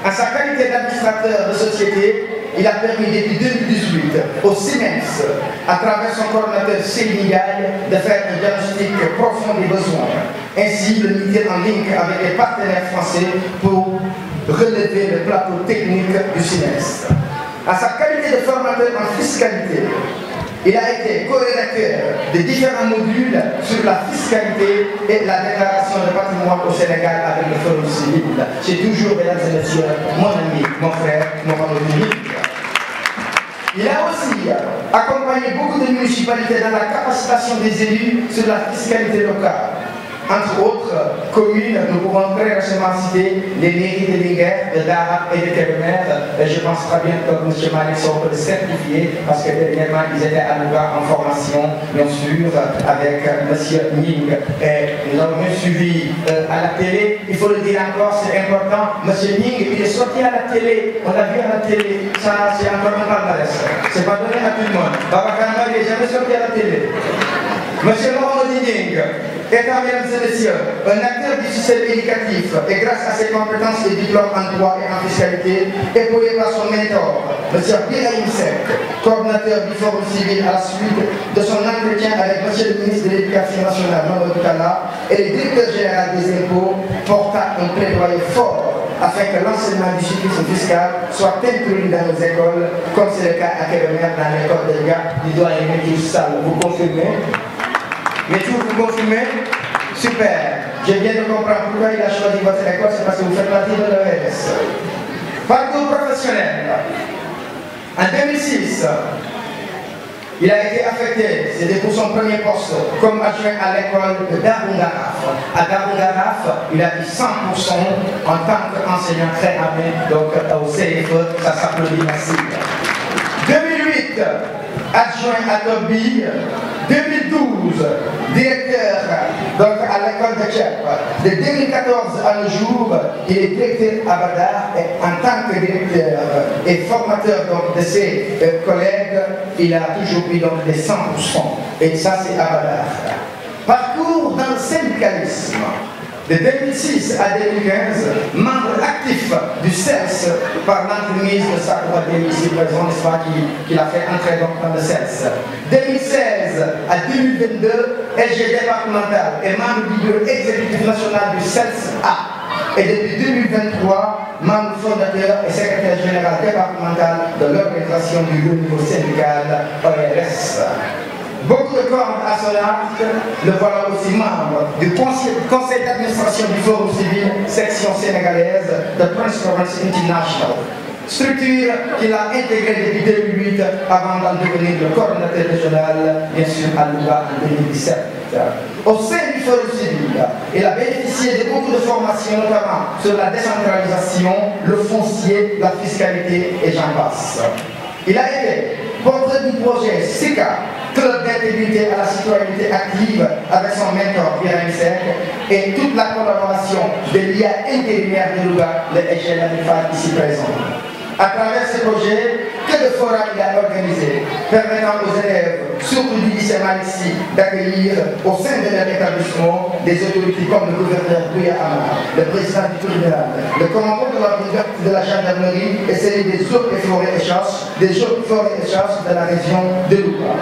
En sa qualité d'administrateur de société, il a permis depuis 2018 au Siemens, à travers son coordinateur Sénégal, de faire un diagnostic profond des besoins. Ainsi, le ministère en ligne avec les partenaires français pour relever le plateau technique du Siemens. À sa qualité de formateur en fiscalité, il a été co-rédacteur de différents modules sur la fiscalité et la déclaration de patrimoine au Sénégal avec le Forum civil. C'est toujours, mesdames et messieurs, mon ami, mon frère, mon ami. Il a aussi accompagné beaucoup de municipalités dans la capacitation des élus sur la fiscalité locale. Entre autres communes, nous pouvons très récemment citer les mairies de Linguère, de Dara et de Kébémer. Je pense très bien que M. Malik sont certifiés parce que dernièrement ils étaient à Louga en formation, bien sûr, avec M. Ning. Et nous avons suivi à la télé. Il faut le dire encore, c'est important. M. Ning, il est sorti à la télé. On l'a vu à la télé. Ça, c'est encore un palmarès. C'est pas donné à tout le monde. Baba Kama, il n'est jamais sorti à la télé. M. Mohamed Ning étant, mesdames et messieurs, un acteur du système éducatif et grâce à ses compétences et diplômes en droit et en fiscalité, épaulé par son mentor, M. Birahim Seck, coordinateur du Forum civil à la suite de son entretien avec M. le ministre de l'Éducation nationale, Mamadou Kalla, et le directeur général des impôts, porta un plaidoyer fort afin que l'enseignement du cyclisme fiscal soit introduit dans nos écoles, comme c'est le cas à Kébémer dans l'école de gars du doyen Métis Sall. Vous confirmez? Mais tout vous confirmez? Super. Je viens de comprendre pourquoi il a choisi votre école, c'est parce que vous faites partie de l'ERS. Parcours professionnel. En 2006, il a été affecté, c'était pour son premier poste, comme adjoint à l'école de Darboungaraf. À Darboungaraf, il a eu 100% en tant qu'enseignant très amé, donc au CFE, ça s'applaudit, merci. 2008, adjoint à Tobi. 2012, directeur donc à l'école de Tchèp. De 2014 à nos jours, il est directeur à Badar et en tant que directeur et formateur donc, de ses collègues, il a toujours eu donc les 100%. Et ça, c'est à Badar. Parcours dans le syndicalisme. De 2006 à 2015, membre actif du CELS par l'entremise de Sakura Demi, ici présent, n'est-ce pas, qui l'a fait entrer donc dans le CELS. 2016 à 2022, SG départemental et membre du bureau exécutif national du CELS A. et depuis 2023, membre fondateur et secrétaire général départemental de l'organisation du haut niveau syndical ORS. Beaucoup de corps à son arc, le voilà aussi membre du conseil d'administration du Forum civil, section sénégalaise de Transparency International. Structure qu'il a intégrée depuis 2008 avant d'en devenir le coordinateur régional, bien sûr à Louga en 2017. Au sein du Forum civil, il a bénéficié de beaucoup de formations, notamment sur la décentralisation, le foncier, la fiscalité et j'en passe. Il a été porteur du projet SICA, Club d'intégrité à la citoyenneté active, avec son mentor Pierre Sec et toute la collaboration des liens intérimaires de Louga, le HLM ici présent. À travers ce projet, que de forats il a organisé, permettant aux élèves, surtout du lycée Malissi, d'accueillir au sein de leur établissement des autorités comme le gouverneur Bouya Amar, le président du tribunal, le commandant de la gendarmerie et celui des eaux et forêts et chasses, de la région de Louga.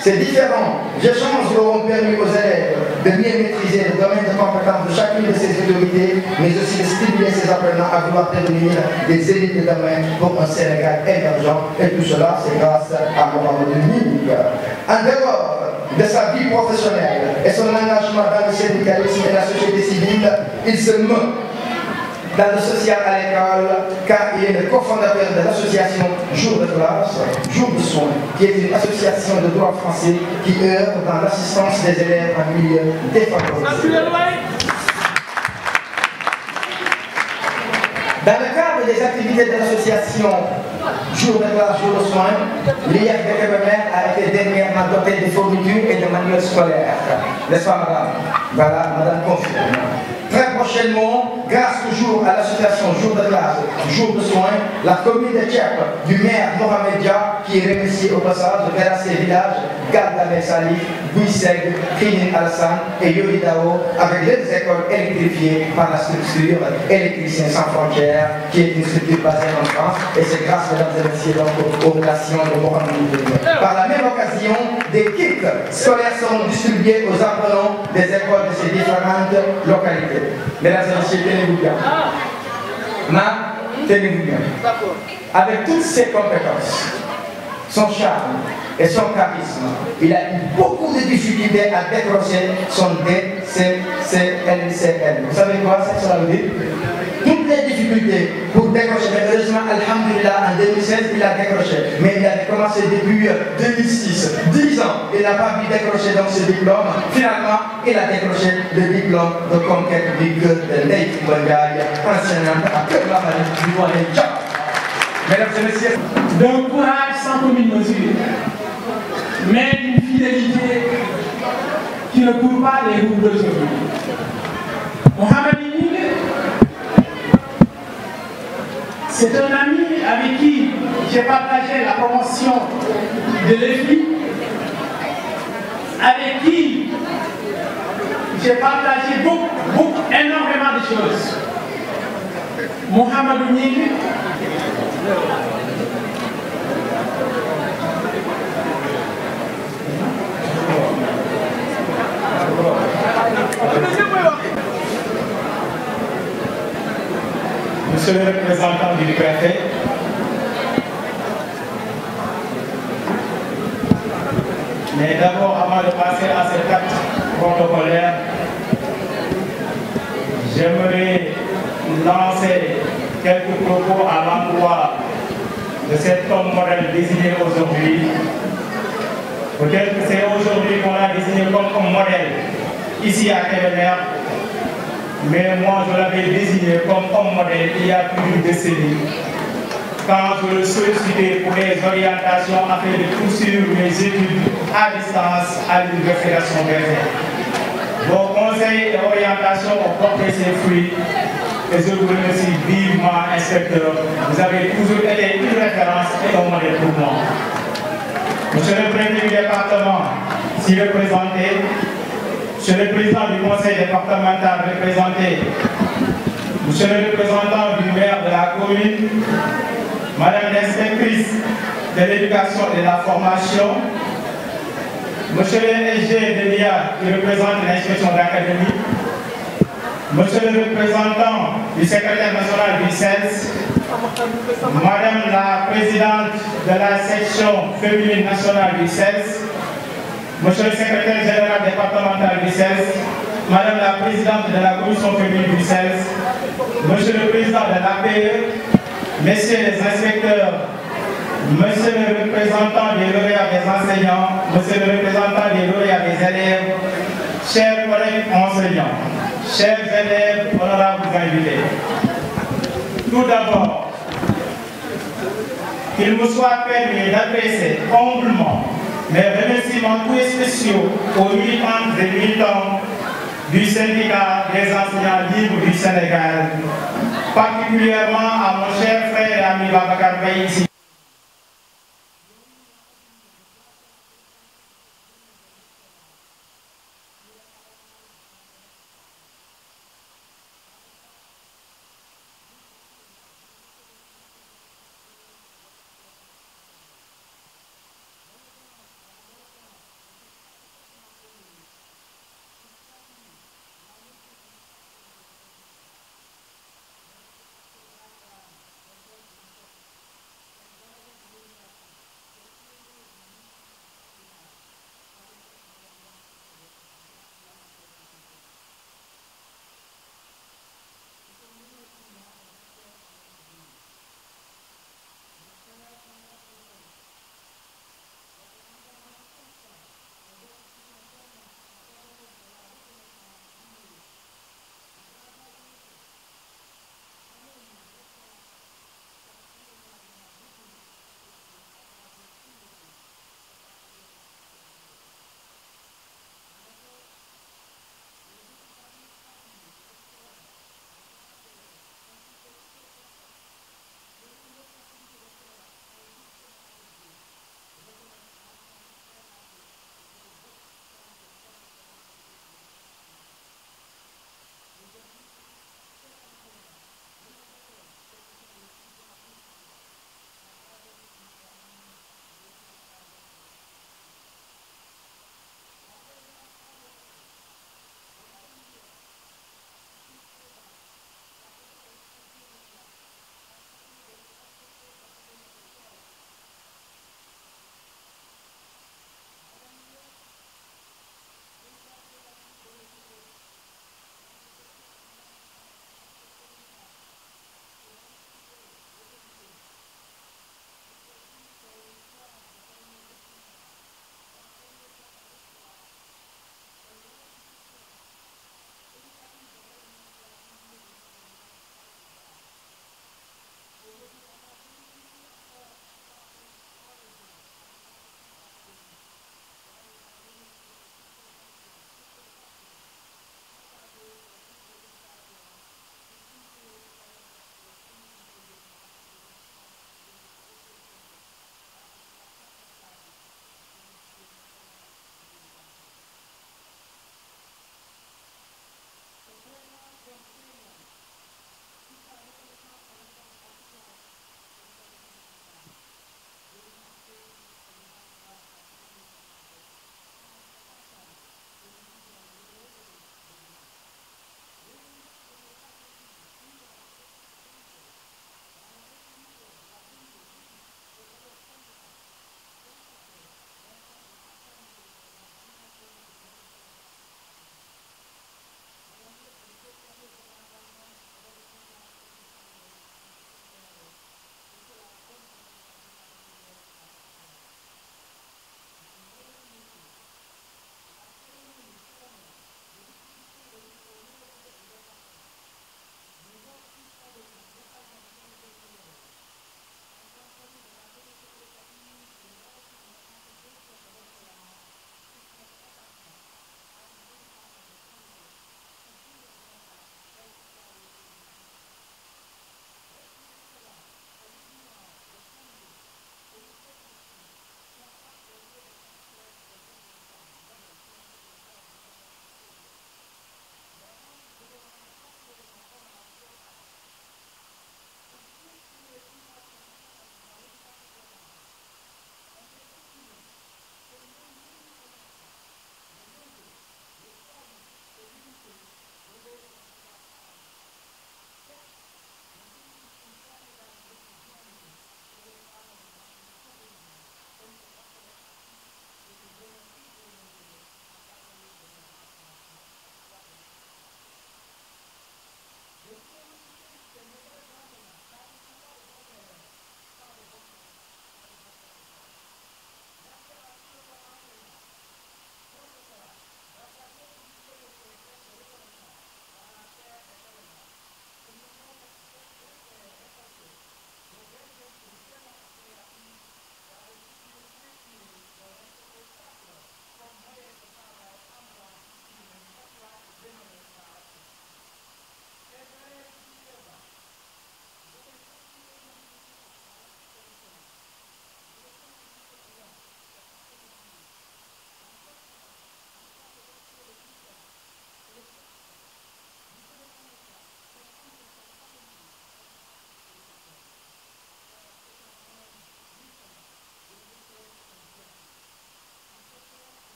Ces différents échanges auront permis aux élèves de mieux maîtriser le domaine de compétences de chacune de ces autorités, mais aussi de stimuler ces apprenants à vouloir devenir des élites de demain pour un Sénégal émergent. Et tout cela, c'est grâce à Mohamed Ming. En dehors de sa vie professionnelle et son engagement dans le syndicalisme et la société civile, il se meut dans le social à l'école, car il est le cofondateur de l'association Jour de classe, Jour de soins, qui est une association de droit français qui œuvre dans l'assistance des élèves en milieu défavorisé. Dans le cadre des activités de l'association Jour de classe, Jour de soins, l'IF de Kébémer a été dernièrement doté de fournitures et de manuels scolaires. N'est-ce pas, madame? Voilà, madame confirme. Très prochainement, grâce toujours à l'association Jour de classe, Jour de soins, la commune de Tchèque du maire Mohamed Dia, qui est remercié au passage, verra ses villages Galdamel Salif, Bouisseg, Kinin Alassane et Yoridao avec leurs écoles électrifiées par la structure Électriciens sans frontières, qui est une structure basée en France, et c'est grâce, mesdames et messieurs, donc, aux relations de Mohamed Dia. Par la même occasion, des kits scolaires seront distribués aux apprenants des écoles de ces différentes localités. Mesdames et messieurs, tenez-vous bien. Tenez-vous bien. Avec toutes ses compétences, son charme et son charisme, il a eu beaucoup de difficultés à décrocher son DCCLCL. Vous savez quoi ça veut dire? Toutes les difficultés pour décrocher, mais heureusement, alhamdulillah, en 2016, il a décroché. Mais il avait commencé depuis 2006, 10 ans, il n'a pas pu décrocher donc ce diplôme. Finalement, il a décroché le diplôme de conquête du cœur de Leïf Bangaï, enseignante à Kébémer du Roi des Djab. Mesdames et messieurs, d'un courage sans commune mesure, mais d'une fidélité qui ne court pas les roues d'aujourd'hui. Mohamed Ming, c'est un ami avec qui j'ai partagé la promotion de l'EFI, avec qui j'ai partagé énormément de choses. Mohamed Ming, Monsieur le représentant du préfet, mais d'abord, avant de passer à cet acte protocolaire, j'aimerais lancer quelques propos à l'endroit de cet homme modèle désigné aujourd'hui. Peut-être que c'est aujourd'hui qu'on l'a désigné comme homme modèle ici à Kébémer, mais moi je l'avais désigné comme homme modèle il y a plus d'une décennie, quand je le sollicitais pour les orientations afin de poursuivre mes études à distance à l'Université de Vos conseils et orientations ont porté ses fruits. Et je vous remercie vivement, inspecteur. Vous avez toujours été une référence et un modèle pour moi. Monsieur le président du département, s'y représenté, monsieur le président du conseil départemental représenté, monsieur le représentant du maire de la commune, madame l'inspectrice de l'éducation et de la formation, monsieur le SG de l'IA qui représente l'inspection d'académie, Monsieur le représentant du secrétaire national du CELS, Madame la présidente de la section féminine nationale du CELS, Monsieur le secrétaire général départemental du CELS, Madame la présidente de la commission féminine du CELS, Monsieur le président de l'APE, Messieurs les inspecteurs, Monsieur le représentant des lauréats des enseignants, Monsieur le représentant des lauréats des élèves, chers collègues enseignants, chers élèves, honorables invités. Tout d'abord, qu'il me soit permis d'adresser humblement mes remerciements tout spéciaux aux militantes et militants du syndicat des enseignants libres du Sénégal, particulièrement à mon cher frère et ami Babacar Mbaye ici.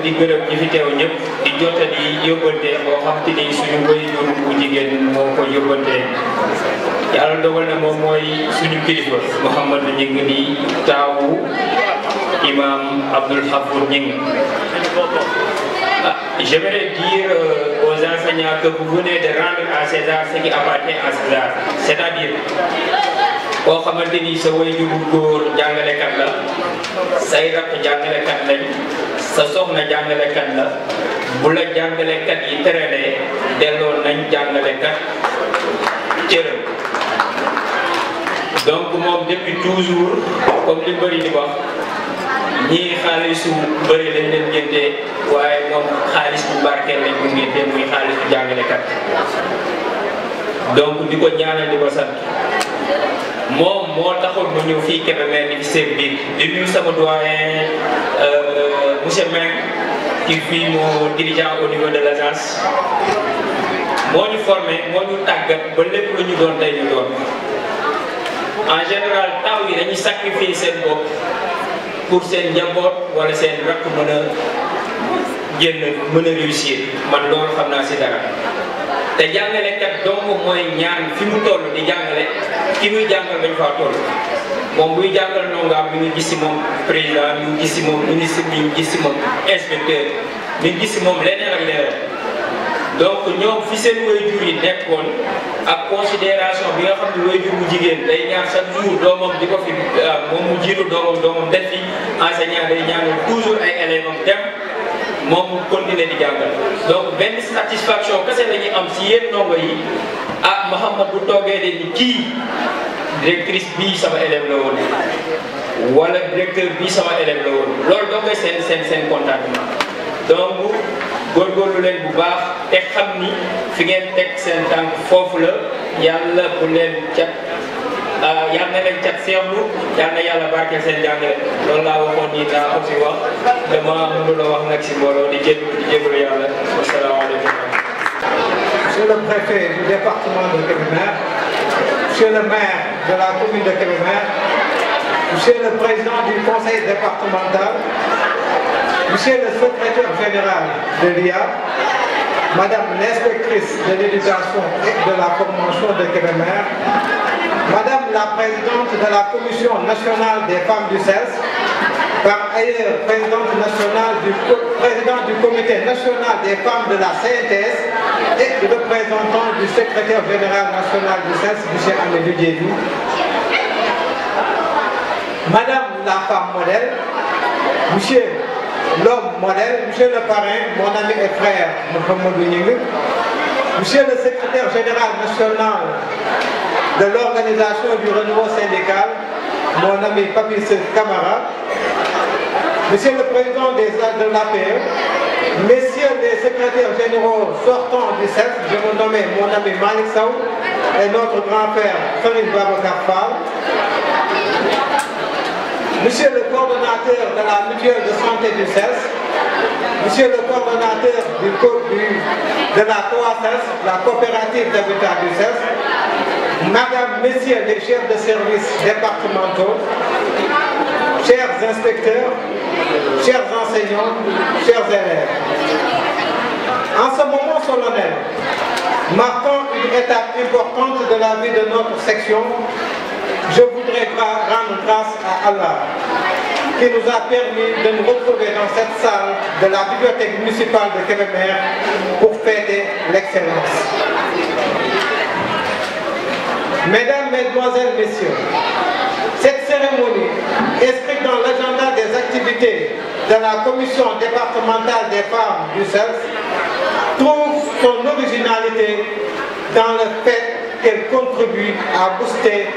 di gërëm ñi fi teew ñëpp di jottali yóbbante boo xam te ni suñu waajur bu jigéen moo ko yóbbante yàlla dogal na moom mooy suñu kilifa Mouhamadou Gningue di taawu imam Abdoul Hafour Gningue. J'aimerais dire aux enseignants que vous venez de rendre à César ce qui appartient à César, c'est-à-dire koo xamante ni sa waajur bu góor jàngalekat la say rakk jàngalekat lañ sa soxna jàngalekat la bu la jàngalekat yi teralee delloo nañ jàngalekat cëram. Donc moom depuis toujours comme li bëri di wax ñii xaalisu bëri lañ leen ngéntee waaye moom xaalis bu barkeel lañ ko ngéntee muy xaalis bu jàngalekat. Donc di ko ñaanal di ko sant moom moo taxoon ma ñëw fii Kébémer di fi seen biir di nuyu sama doyen monsieur Meng qui fii mon dirigeant au niveau de l'agence moo ñu formé moo ñu tàggat ba lépp lu ñu doon tey ñu doon. En général taw yi dañuy sacrifier seen bopp pour seen njaboot wala seen rakk mën a génn mën a réussir man loolu xam naa si dara te jàngalekat dong mooy ñaan fi mu toll di jàngale ki muy jàngal bañ faa toll moom buy jàngal ndongaam mi ngi gis si moom président mi ngi gis si moom ministre mi ngi gis si moom inspecteur mi ngi gis si moom leneen ak leneen. Donc ñoom fi seen waajur yi nekkoon ak considération bi nga xam ne waajur bu jigéen day ñaan chaque jour doomam di ko fi moom mu jiitu doomam def fi enseignant day ñaanal toujours ay élèves am dem moom mu continuer di jàngal. Donc benn satisfaction kese la ñuy am si yéen ndongo yi ah Mouhamad bu toogee de ni kii directrice bii sama élève la woon wala directeur bii sama élève la woon loolu doo koy seen contentement. Donc góorgóorlu leen bu baax te xam ni fi ngeen teg seen tànk foofu la yàlla bu leen cat yàlla na leen cat seexlu yàlla na yàlla barkeel seen jàngale loolu laa waxoon ni naa ko si wax dama mënul a wax nag si mbooloo di jégalu yàlla wasalaamaaleykum. Monsieur le préfet du département de Kébémer, monsieur le maire de la commune de Kébémer, monsieur le président du conseil départemental, monsieur le secrétaire général de l'IA, madame l'inspectrice de l'éducation et de la formation de Kébémer, madame la présidente de la commission nationale des femmes du CELS, par ailleurs présidente nationale président du comité national des femmes de la CNTS et représentant du secrétaire général national du CELS, monsieur Amédou Diédou, madame la femme modèle, monsieur l'homme modèle, monsieur le parrain, mon ami et frère Mouhamadou Gningue, monsieur le secrétaire général national de l'organisation du renouveau syndical, mon ami Papis Camara, monsieur le président de l'APE, messieurs les secrétaires généraux sortants du CELS, je me nomme mon ami Malik Sow et notre grand-père Khalil Babacar Fall, monsieur le coordonnateur de la mutuelle de santé du CELS, monsieur le coordonnateur de la COACELS, la coopérative d'habitat du CELS, madame, messieurs les chefs de services départementaux, chers inspecteurs, chers enseignants, chers élèves. En ce moment solennel, marquant une étape importante de la vie de notre section, je voudrais rendre grâce à Allah qui nous a permis de nous retrouver dans cette salle de la bibliothèque municipale de Kébémer pour fêter l'excellence. Mesdames, Mesdemoiselles, Messieurs, cette cérémonie, inscrite dans l'agenda des activités de la commission départementale des femmes du CELS, trouve son originalité dans le fait qu'elle contribue à booster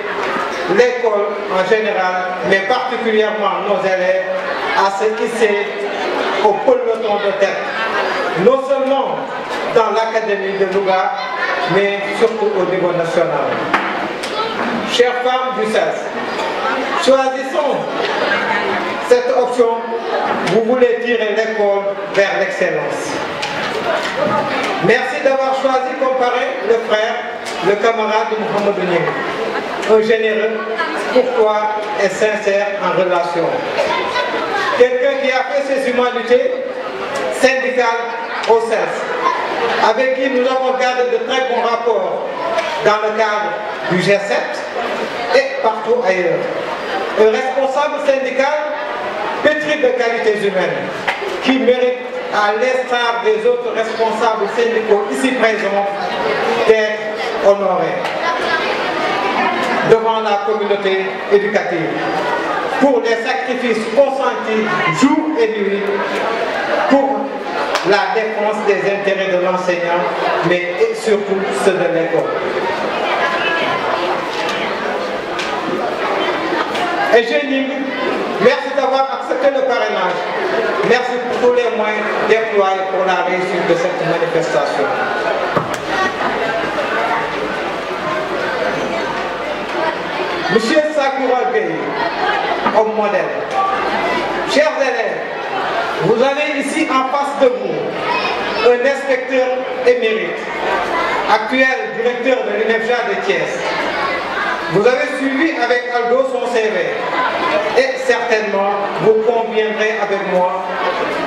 l'école en général, mais particulièrement nos élèves, à se hisser au peloton de tête, non seulement dans l'académie de Louga, mais surtout au niveau national. Chères femmes du CELS, choisissons cette option, vous voulez tirer l'école vers l'excellence. Merci d'avoir choisi comme parrain le frère, le camarade de Mouhamadou Gningue, un généreux, courtois et sincère en relation. Quelqu'un qui a fait ses humanités syndicale au CELS, avec qui nous avons gardé de très bons rapports dans le cadre du G7 et partout ailleurs. Un responsable syndical pétri de qualités humaines qui mérite, à l'instar des autres responsables syndicaux ici présents, d'être honoré devant la communauté éducative pour les sacrifices consentis jour et nuit pour la défense des intérêts de l'enseignant, mais surtout ceux de l'école. Et je dis merci d'avoir accepté le parrainage. Merci pour tous les moyens déployés pour la réussite de cette manifestation. Monsieur Sakoura Gueye, homme modèle, chers élèves, vous avez ici en face de vous un inspecteur émérite, actuel directeur de l'INEFJA de Thiès. Vous avez suivi avec Aldo son CV et certainement vous conviendrez avec moi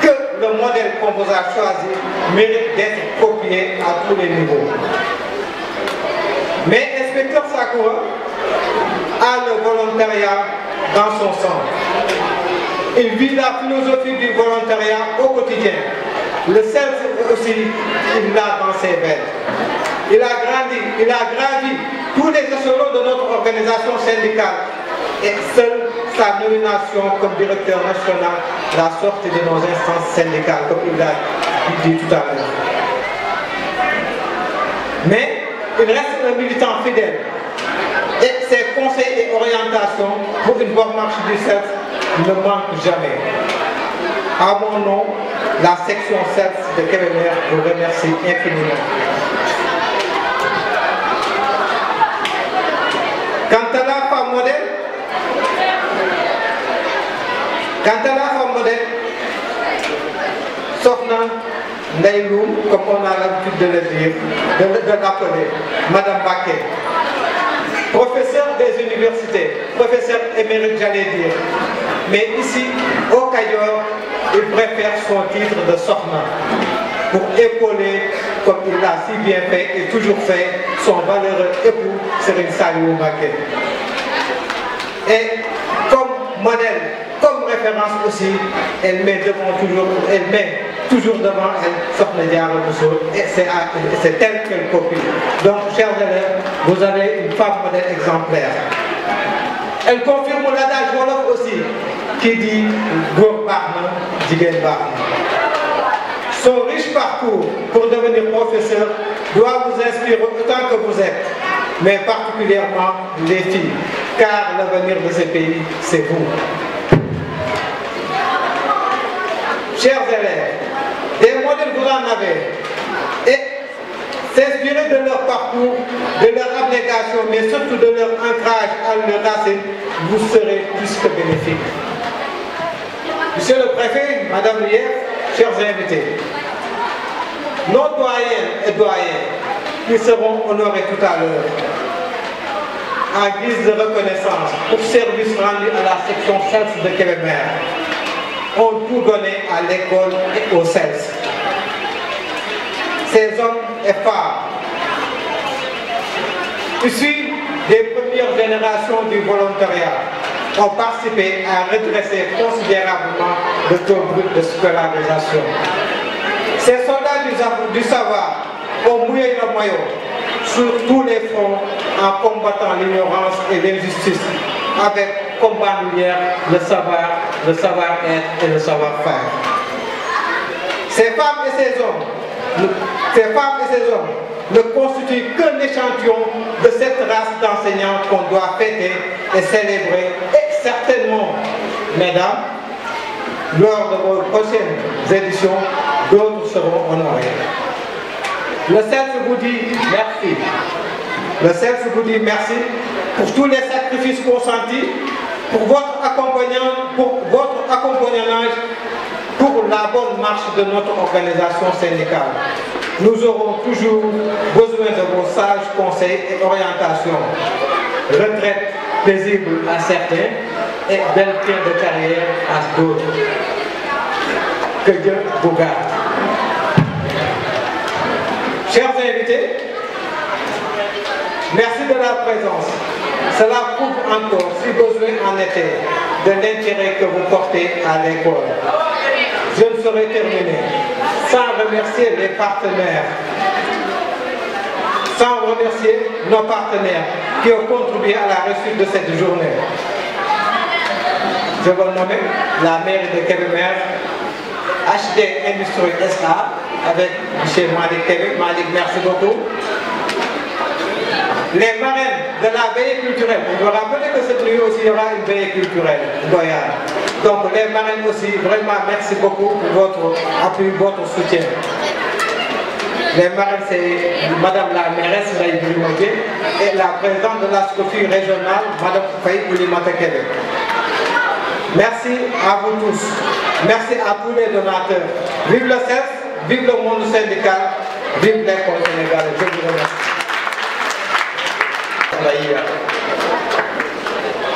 que le modèle qu'on vous a choisi mérite d'être copié à tous les niveaux. Mais inspecteur Sakoura a le volontariat dans son sang. Il vit la philosophie du volontariat au quotidien. Le CELS aussi, il l'a dans ses veines. Il a gravi tous les échelons de notre organisation syndicale et seule sa nomination comme directeur national la sortie de nos instances syndicales, comme il l'a dit tout à l'heure. Mais il reste un militant fidèle et ses conseils et orientations pour une bonne marche du CELS ne manquent jamais. À mon nom, la section CELS de Kébémer vous remercie infiniment. Quant à la femme modèle, Sokhna Ndeye Loum, comme on a l'habitude de le dire, de l'appeler, Madame Baké, professeur des universités, professeur émérite j'allais dire, mais ici, au Kayor, il préfère son titre de Sokhna pour épauler, comme il l'a si bien fait et toujours fait, son valeureux époux Serigne Saliou Mbacké. Et comme modèle, comme référence aussi, elle met toujours devant elle Sokhna Diarra Bousso et c'est elle qu'elle copie. Donc, chers élèves, vous avez une femme modèle exemplaire. Elle confirme l'adage wolof aussi, qui dit góor baax na, jigéen baax na. Son riche parcours pour devenir professeur doit vous inspirer autant que vous êtes, mais particulièrement les filles, car l'avenir de ce pays, c'est vous. Chers élèves, des modèles vous en avez, et s'inspirer de leur parcours, de leur abnégation, mais surtout de leur ancrage à leurs racines, vous serez plus que bénéfique. Monsieur le préfet, Madame Lief, chers invités, nos doyennes et doyens qui seront honorés tout à l'heure, en guise de reconnaissance pour service rendu à la section CELS de Kébémer, ont tout donné à l'école et au CELS. Ces hommes et femmes, issus des premières générations du volontariat, ont participé à redresser considérablement le taux brut de scolarisation. Ces soldats du savoir ont mouillé le maillot sur tous les fronts en combattant l'ignorance et l'injustice avec comme bandoulière le savoir-être et le savoir-faire. Ces femmes et ces hommes ne constituent qu'un échantillon de cette race d'enseignants qu'on doit fêter et célébrer. Et certainement, mesdames, lors de vos prochaines éditions, d'autres seront honorés. Le CELS vous dit merci. Le CELS vous dit merci pour tous les sacrifices consentis, pour votre accompagnage, pour la bonne marche de notre organisation syndicale. Nous aurons toujours besoin de vos sages conseils et orientations. Retraite paisible à certains et belle pierre de carrière à d'autres. Que Dieu vous garde. Merci de la présence. Cela prouve encore, si besoin en était, de l'intérêt que vous portez à l'école. Je ne saurais terminer sans remercier les partenaires, sans remercier nos partenaires qui ont contribué à la réussite de cette journée. Je veux nommer la mairie de Kébémer, HD Industrie SA, avec M. Malik Kébé. Malik, merci beaucoup. Les marraines de la veillée culturelle, vous me rappelez que cette nuit aussi il y aura une veillée culturelle, Goya. Donc les marraines aussi, vraiment merci beaucoup pour votre appui, votre soutien. Les marraines, c'est Madame la mairesse Naïbou Mogué et la présidente de la SCOFI régionale, Madame Faye Oulimata Kébé. Merci à vous tous. Merci à tous les donateurs. Vive le CELS, vive le monde syndical, vive l'école sénégalaise. Je vous remercie.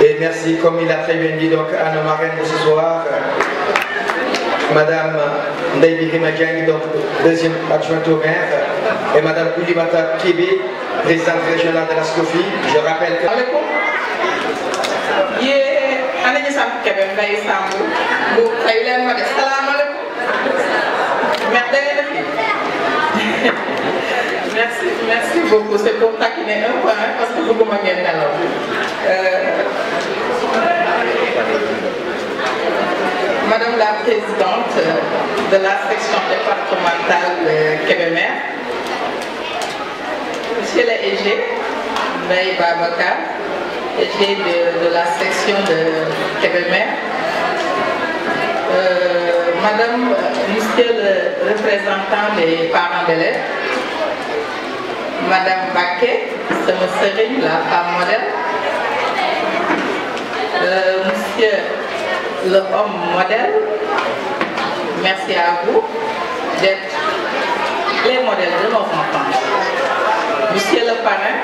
Et merci, comme il a très bien dit, donc, à nos marraines de ce soir, Madame Ndaïbi Rimadjang, donc deuxième adjointe au maire, et Madame Oulimata Kébé, présidente régionale de la SCOFI. Je rappelle que... Merci beaucoup. C'est pour taquiner un point parce que beaucoup m'ont gagné. Madame la présidente de la section départementale de Kébémer, Monsieur le EG, Baye Babakar, EG de la section de Kébémer, Madame, Monsieur le représentant des parents d'élèves, Madame Baquet, c'est M. Serigne, la femme modèle, Monsieur le homme modèle, merci à vous d'être les modèles de nos enfants. Monsieur le parrain,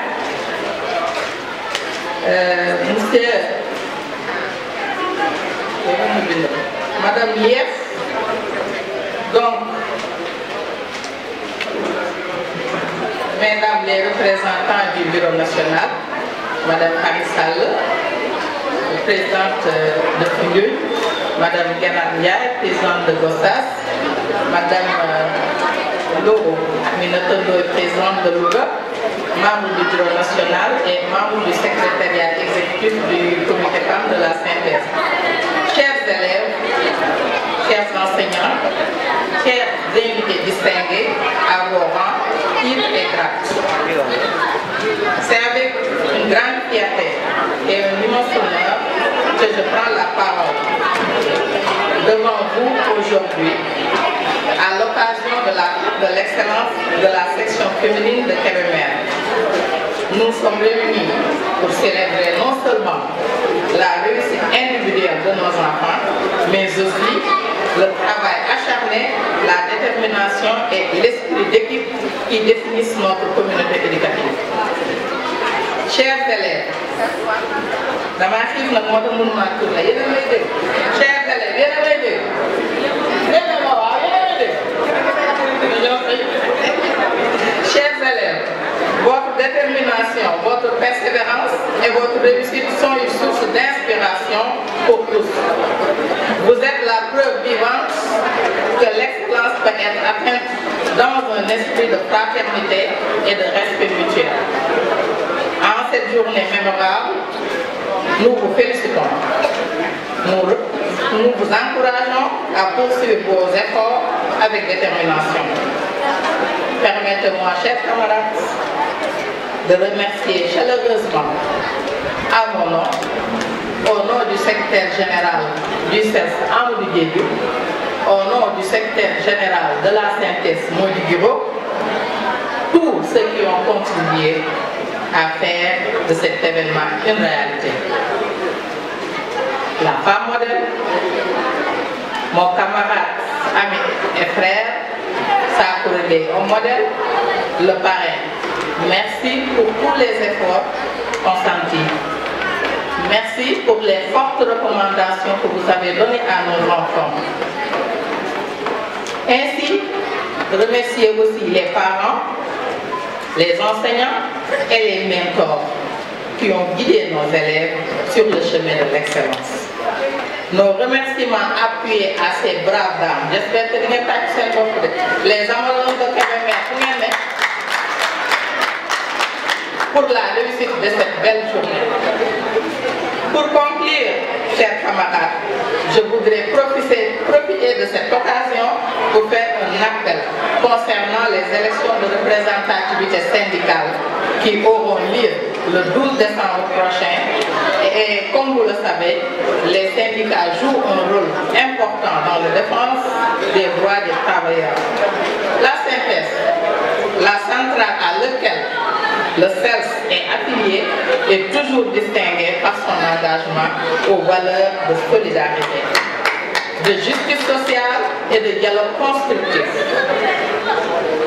Monsieur, Madame Lief, donc, Mesdames les représentants du Bureau national, Madame Harissal, présidente de Fouilleux, Madame Ganat Ndiaye, présidente de Gossas, Madame Loro Aminatondo, présidente de Louga, membre du Bureau national et membre du secrétariat exécutif du comité femmes de la synthèse. Chers élèves, chers enseignants, chers invités distingués, à vos rangs, il est grave. C'est avec une grande fierté et un immense honneur que je prends la parole devant vous aujourd'hui à l'occasion de l'excellence de la section féminine de Kébémer. Nous sommes réunis pour célébrer non seulement la réussite individuelle de nos enfants, mais aussi le travail acharné, la détermination et l'esprit d'équipe qui définissent notre communauté éducative. Chers élèves, chers élèves, votre détermination, votre persévérance et votre réussite sont une source d'inspiration pour tous. Vous êtes la preuve vivante que l'excellence peut être atteinte dans un esprit de fraternité et de respect mutuel. En cette journée mémorable, nous vous félicitons. Nous vous encourageons à poursuivre vos efforts avec détermination. Permettez-moi, chers camarades, de remercier chaleureusement à mon nom, au nom du secrétaire général du CELS Amadou Diédhiou, au nom du secrétaire général de la synthèse Mody Guiro, tous ceux qui ont contribué à faire de cet événement une réalité. La femme modèle, mon camarade, ami et frère, Sakouré, homme modèle, le parrain. Merci pour tous les efforts consentis. Merci pour les fortes recommandations que vous avez données à nos enfants. Ainsi, remercier aussi les parents, les enseignants, et les mentors qui ont guidé nos élèves sur le chemin de l'excellence. Nos remerciements appuyés à ces braves dames. J'espère que vous avez les amoureux de Kébémer pour la réussite de cette belle journée. Pour conclure, chers camarades, je voudrais profiter de cette occasion pour faire un appel concernant les élections de représentativité syndicale qui auront lieu le 12 décembre prochain. Et comme vous le savez, les syndicats jouent un rôle important dans la défense des droits des travailleurs. La synthèse, la centrale à laquelle le CELS est affilié, est toujours distingué par son engagement aux valeurs de solidarité, de justice sociale et de dialogue constructif.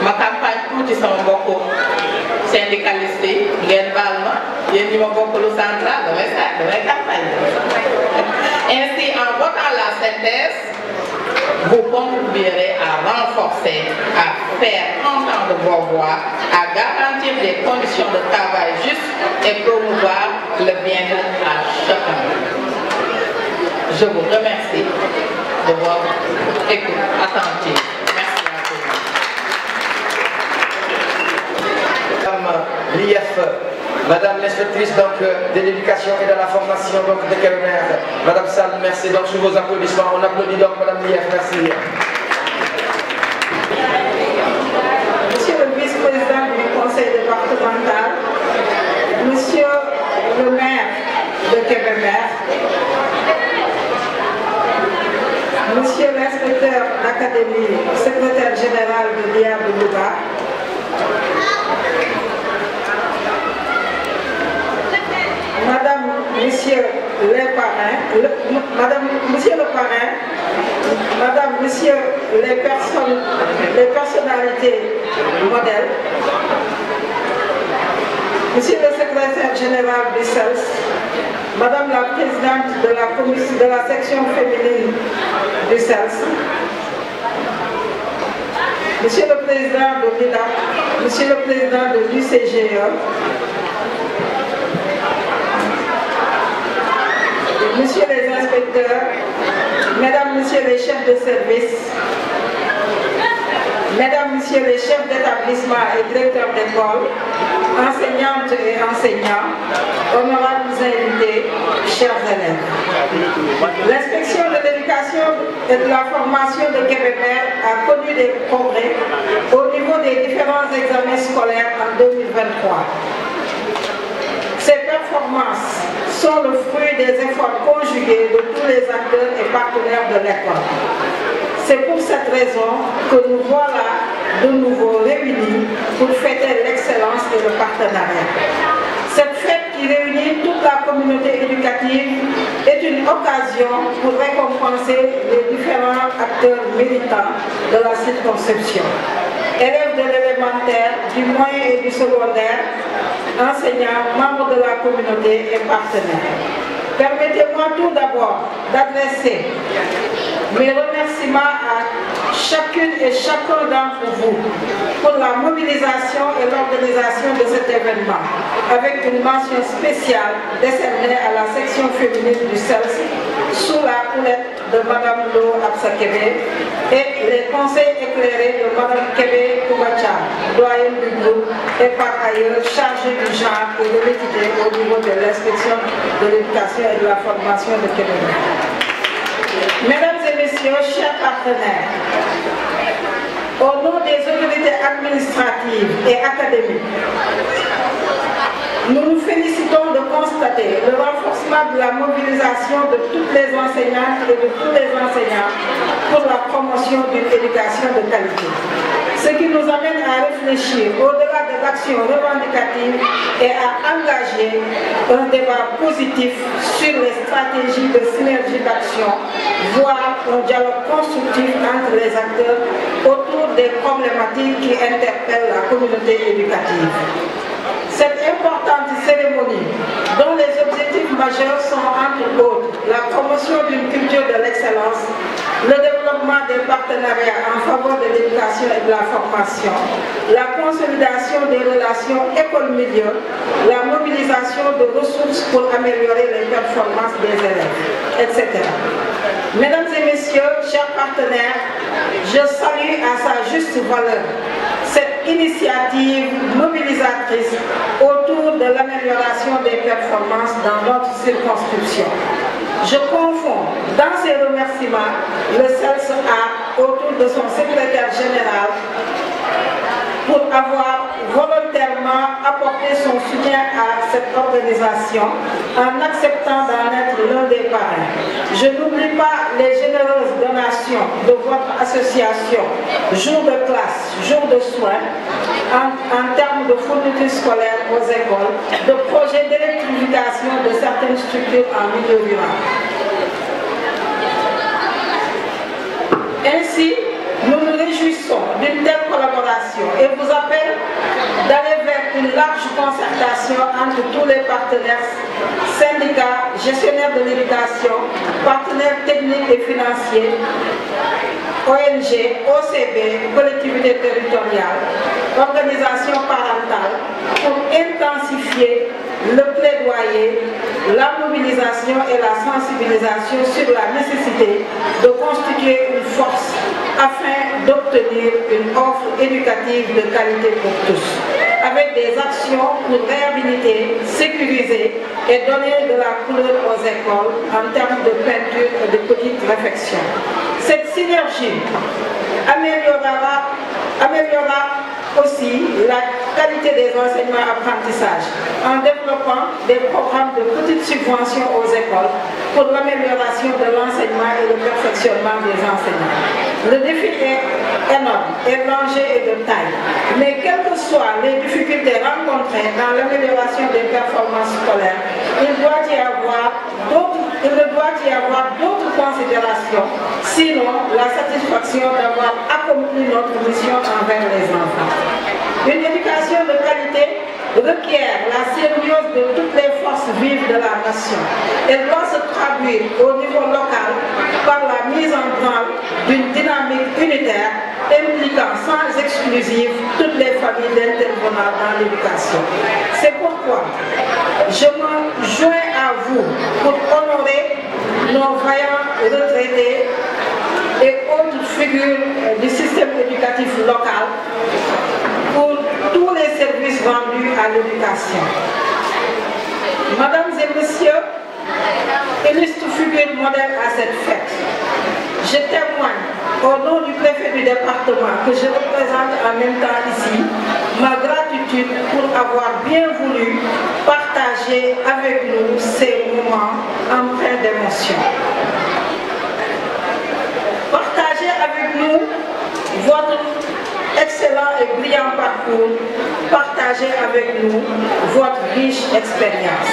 Ma campagne pour son beaucoup syndicaliste, ainsi, en votant la synthèse, vous contribuerez à renforcer, à faire entendre vos voix, à garantir des conditions de travail justes et promouvoir le bien-être à chacun. Je vous remercie de votre écoute attentive. Merci à vous. Madame l'IF, Madame l'inspectrice de l'éducation et de la formation de Kébémer, Madame Sall, merci donc sur vos applaudissements. On applaudit donc Madame l'IF, merci. Monsieur le vice-président du conseil départemental, Monsieur le maire de Kébémer, Monsieur l'inspecteur d'académie, secrétaire général de l'IA de Louga, Madame, Monsieur les parrains, Monsieur le parrain, Madame, Monsieur les personnalités modèles, Monsieur le secrétaire général du CELS, Madame la présidente de la section féminine du CELS, Monsieur le président de l'IDA, Monsieur le président de l'UCGE, Monsieur les inspecteurs, Mesdames, Messieurs les chefs de service, Mesdames, Messieurs les chefs d'établissement et directeurs d'école, enseignantes et enseignants, honorables invités, chers élèves. L'inspection de l'éducation et de la formation de Kébémer a connu des progrès au niveau des différents examens scolaires en 2023. Ces performances sont le fruit des efforts conjugués de tous les acteurs et partenaires de l'école. C'est pour cette raison que nous voilà de nouveau réunis pour fêter l'excellence et le partenariat. Cette fête qui réunit toute la communauté éducative est une occasion pour récompenser les différents acteurs méritants de la circonscription. Élèves de l'élémentaire, du moyen et du secondaire, enseignants, membres de la communauté et partenaires. Permettez-moi tout d'abord d'adresser mes remerciements à chacune et chacun d'entre vous pour la mobilisation et l'organisation de cet événement, avec une mention spéciale décernée à la section féminine du CELS sous la houlette de Mme Lo Absa-Kébé et les conseils éclairés de Mme Kébé Koubacha, doyenne du groupe et par ailleurs chargée du genre et de l'équité au niveau de l'inspection de l'éducation et de la formation de Kébémer. Mesdames et messieurs, chers partenaires, au nom des autorités administratives et académiques, nous nous félicitons de constater le renforcement de la mobilisation de toutes les enseignantes et de tous les enseignants pour la promotion d'une éducation de qualité. Ce qui nous amène à réfléchir au-delà de l'action revendicative et à engager un débat positif sur les stratégies de synergie d'action, voire un dialogue constructif entre les acteurs autour des problématiques qui interpellent la communauté éducative. Cette importante cérémonie, dont les objectifs majeurs sont entre autres la promotion d'une culture de l'excellence, le développement développement des partenariats en faveur de l'éducation et de la formation, la consolidation des relations école-milieu, la mobilisation de ressources pour améliorer les performances des élèves, etc. Mesdames et messieurs, chers partenaires, je salue à sa juste valeur cette initiative mobilisatrice autour de l'amélioration des performances dans notre circonscription. Je confonds dans ces remerciements le CELS-A autour de son secrétaire général pour avoir volontairement apporté son soutien à cette organisation en acceptant d'en être l'un des parrains. Je n'oublie pas les généreuses donations de votre association, jour de classe, jour de soins, en termes de fournitures scolaires aux écoles, de projets d'électrification de certaines structures en milieu rural. Ainsi, nous nous réjouissons d'une telle collaboration et vous appelle d'aller vers une large concertation entre tous les partenaires, syndicats, gestionnaires de l'éducation, partenaires techniques et financiers, ONG, OCB, collectivités territoriales, organisations parentales, pour intensifier le plaidoyer, la mobilisation et la sensibilisation sur la nécessité de constituer une force afin d'obtenir une offre éducative de qualité pour tous, avec des actions pour réhabiliter, sécuriser et donner de la couleur aux écoles en termes de peinture et de petites réfections. Cette synergie améliorera aussi la qualité des enseignements-apprentissages en développant des programmes de petites subventions aux écoles pour l'amélioration de l'enseignement et le perfectionnement des enseignants. Le défi est énorme et l'enjeu est de taille, mais quelles que soient les difficultés rencontrées dans l'amélioration des performances scolaires, il ne doit y avoir d'autres considérations, sinon la satisfaction d'avoir accompli notre mission envers les enfants. Une éducation de qualité requiert la symbiose de toutes les forces vives de la nation. Elle doit se traduire au niveau local par la mise en branle d'une dynamique unitaire impliquant sans exclusive toutes les familles d'intervenants dans l'éducation. C'est pourquoi je me joins à vous pour honorer nos vaillants retraités et autres figures du système éducatif local pour tous les services rendus à l'éducation. Mesdames et messieurs, illustre figure modèle à cette fête, je témoigne au nom du préfet du département que je représente en même temps ici ma gratitude pour avoir bien voulu partager avec nous ces moments empreints d'émotion. Partagez avec nous votre excellent et brillant parcours, partagez avec nous votre riche expérience.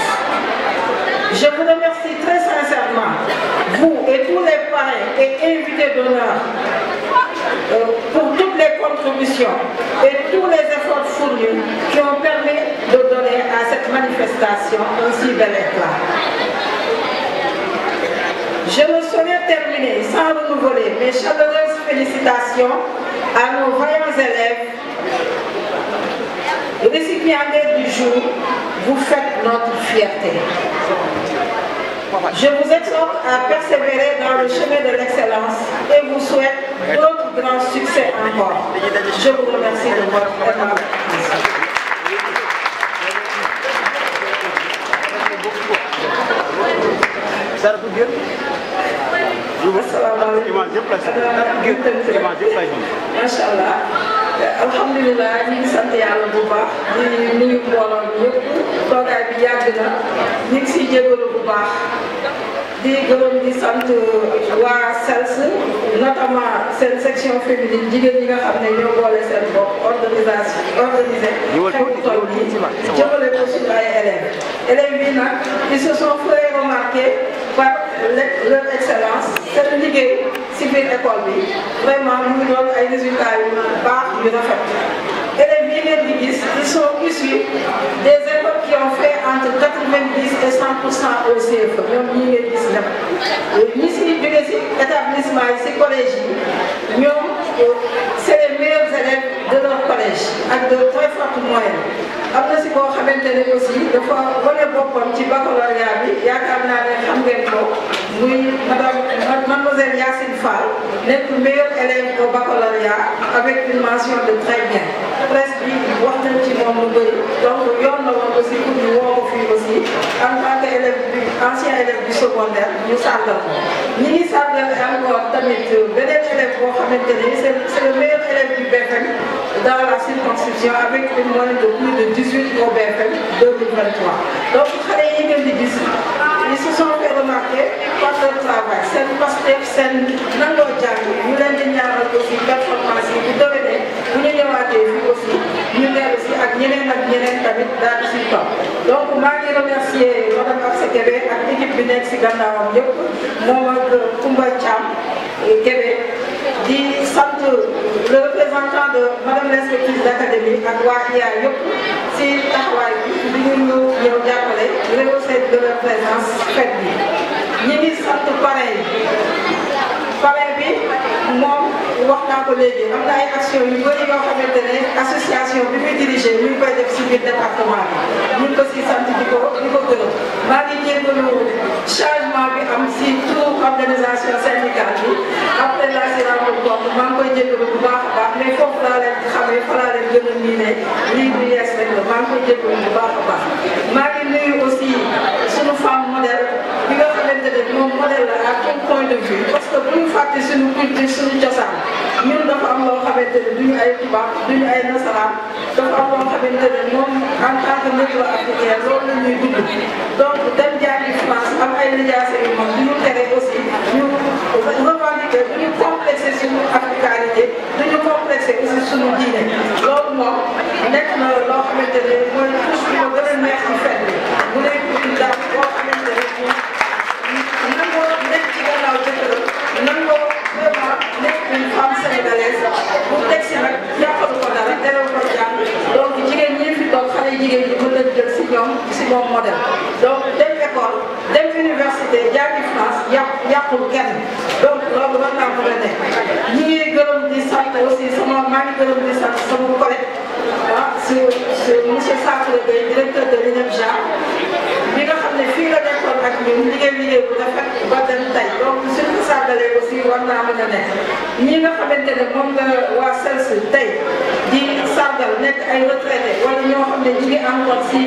Je vous remercie très sincèrement, vous et tous les parrains et invités d'honneur, pour toutes les contributions et tous les efforts fournis qui ont permis de donner à cette manifestation un si bel éclat. Je ne saurais terminer sans renouveler mes chaleureuses félicitations à nos vaillants élèves, récipiendaires du jour. Vous faites notre fierté. Je vous exhorte à persévérer dans le chemin de l'excellence et vous souhaite d'autres grands succès encore. Je vous remercie de votre attention. Machallah. Alhamdulillah, ñu ngi sant yàlla bu baax di nuyu mbooloo bi yëpp toogaay bi yàgg na ñu ngi siy jégalu bu baax di gërëm di sant waa CELS notamment seen section féminine jigéen ñi nga xam ne ñoo boole seen bopp organisé xewu tool bi jëmale ko sur ay élèves yi nag ils se sont fait remarquer par leur excellence seen liggéey si biir école bi vraiment mu ngi doon ay résultats yu baax yu rafet. Élèves yi ngeen di gis ils sont issus des écoles qui ont fait entre 90 et 100% au CFE ñoom ñii ngay gis lépp ñi si jógee si établissement yi si collège yi ñoom c'est les meilleurs élèves de leur collège ak de très fortes moyennes am na si boo xamante ne aussi dafa wane boppam ci baccalauréat bi yaakaar naa ne xam ngeen ko muy mademoiselle Yacine Fall nekk meilleur élève au baccalauréat avec une mention de très bien presse bi wax nañ ci moom lu bëri donc yoon na woon aussi pour ñu woo ko fii aussi en tant que élève du ancien élève du secondaire ñu sàrgal ko ñi ngi sàrgal encore tamit beneen élève boo xamante ne c'est le meilleur élève du BFM dans la circonscription avec une moyenne de plus de 18 au BFM 2023 donc xale yi ngeen di gis ils se sont fait remarquer par leur travail seen Pastef seen nangoo jàng ñu leen di ñaanal aussi performance yi bu déwénee bu ñu ñëwaatee fii aussi ñu dellu si ak ñeneen tamit daal di si topp donc maa ngi remercier madame Absa Kébé ak équipe bi nekk si gannaawam yëpp moom ak Koumba Thiam Kébé di sant le représentant de madame l'inspectrice d'académie ak waa IA yëpp si taxawaay bi ñu ñëw jàppale rehausser de leur présence fête bi ñi ngi sant parrain bi moom wax naa ko léegi am na ay action yu bëri yoo xamante ne association bi muy diriger ñu ngi koy def si biir département bi ñu ngi ko si sant di ko gërëm maa ngi jéggalu changement bi am si tout organisation syndicale bi après la si rendre compte maa ngi koy jéggalu bu baax a baax mais foofu laa leen xamee fa laa leen gën a nii ne lii du yees rek la maa ngi koy jéggalu bu baax a baax maa ngi nuyu aussi sunu femme modèle bi nga xamante ne moom modèle la à tout point de vue parce que bu ñu fàtte suñu culture suñu cosaan ñun dafa am loo xamante ne duñu ay tubaab duñu ay nasaraan dafa am loo xamante ne moom en tant que négro-africain loolu la ñuy dund donc dem jàngi France am ay lijaasa yu mag duñu tere aussi ñu revendiquer duñu complexé suñu africanité duñu complexé aussi suñu diine loolu moom nekk na loo xamante ne mooy touche bi ma gën a neex ci fête bi mu nekk une dame boo xamante ne nangoo nekk ci gannaaw jëkkëram nangoo vraiment nekk une femme sénégalaise bu teg si nag jàppalu ko dara teral ko jàng donc jigéen ñi fi toog xale jigéen ñi mën nañ jël si ñoom si moom modèle donc dem école dem université jàngi France yàqul kenn donc loolu war naa mën a nekk ñi ngi gërëm di sant aussi maa ngi gërëm di sant sama collègue sur monsieur Sakho Gueye directeur de l'INEFJA bi nga xam ne fii la nekkoon ak ñun liggéey bu rafet ba dem tey donc suñu ko sargalee aussi war naa mën a nekk ñi nga xamante ne moom nga waa CELS tey di sargal nekk ay retraité wala ñoo xam ne ñu ngi encore si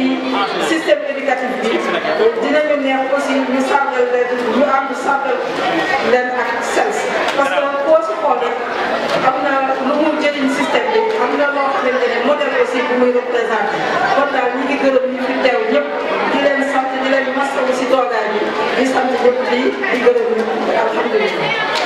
système éducatif bi dinañu neex aussi ñu sargal leen ñu am sargal leen ak CELS parce que boo si xoolee am na lu mu jëriñ système bi am na loo xamante ne modèle aussi bu muy représenté kon daal ñi ngi gërëm ñi fi teew ñëpp di leen sant di leen masawu si toogaay bi di sant ñëpp di gërëm ñëpp alhamdulilah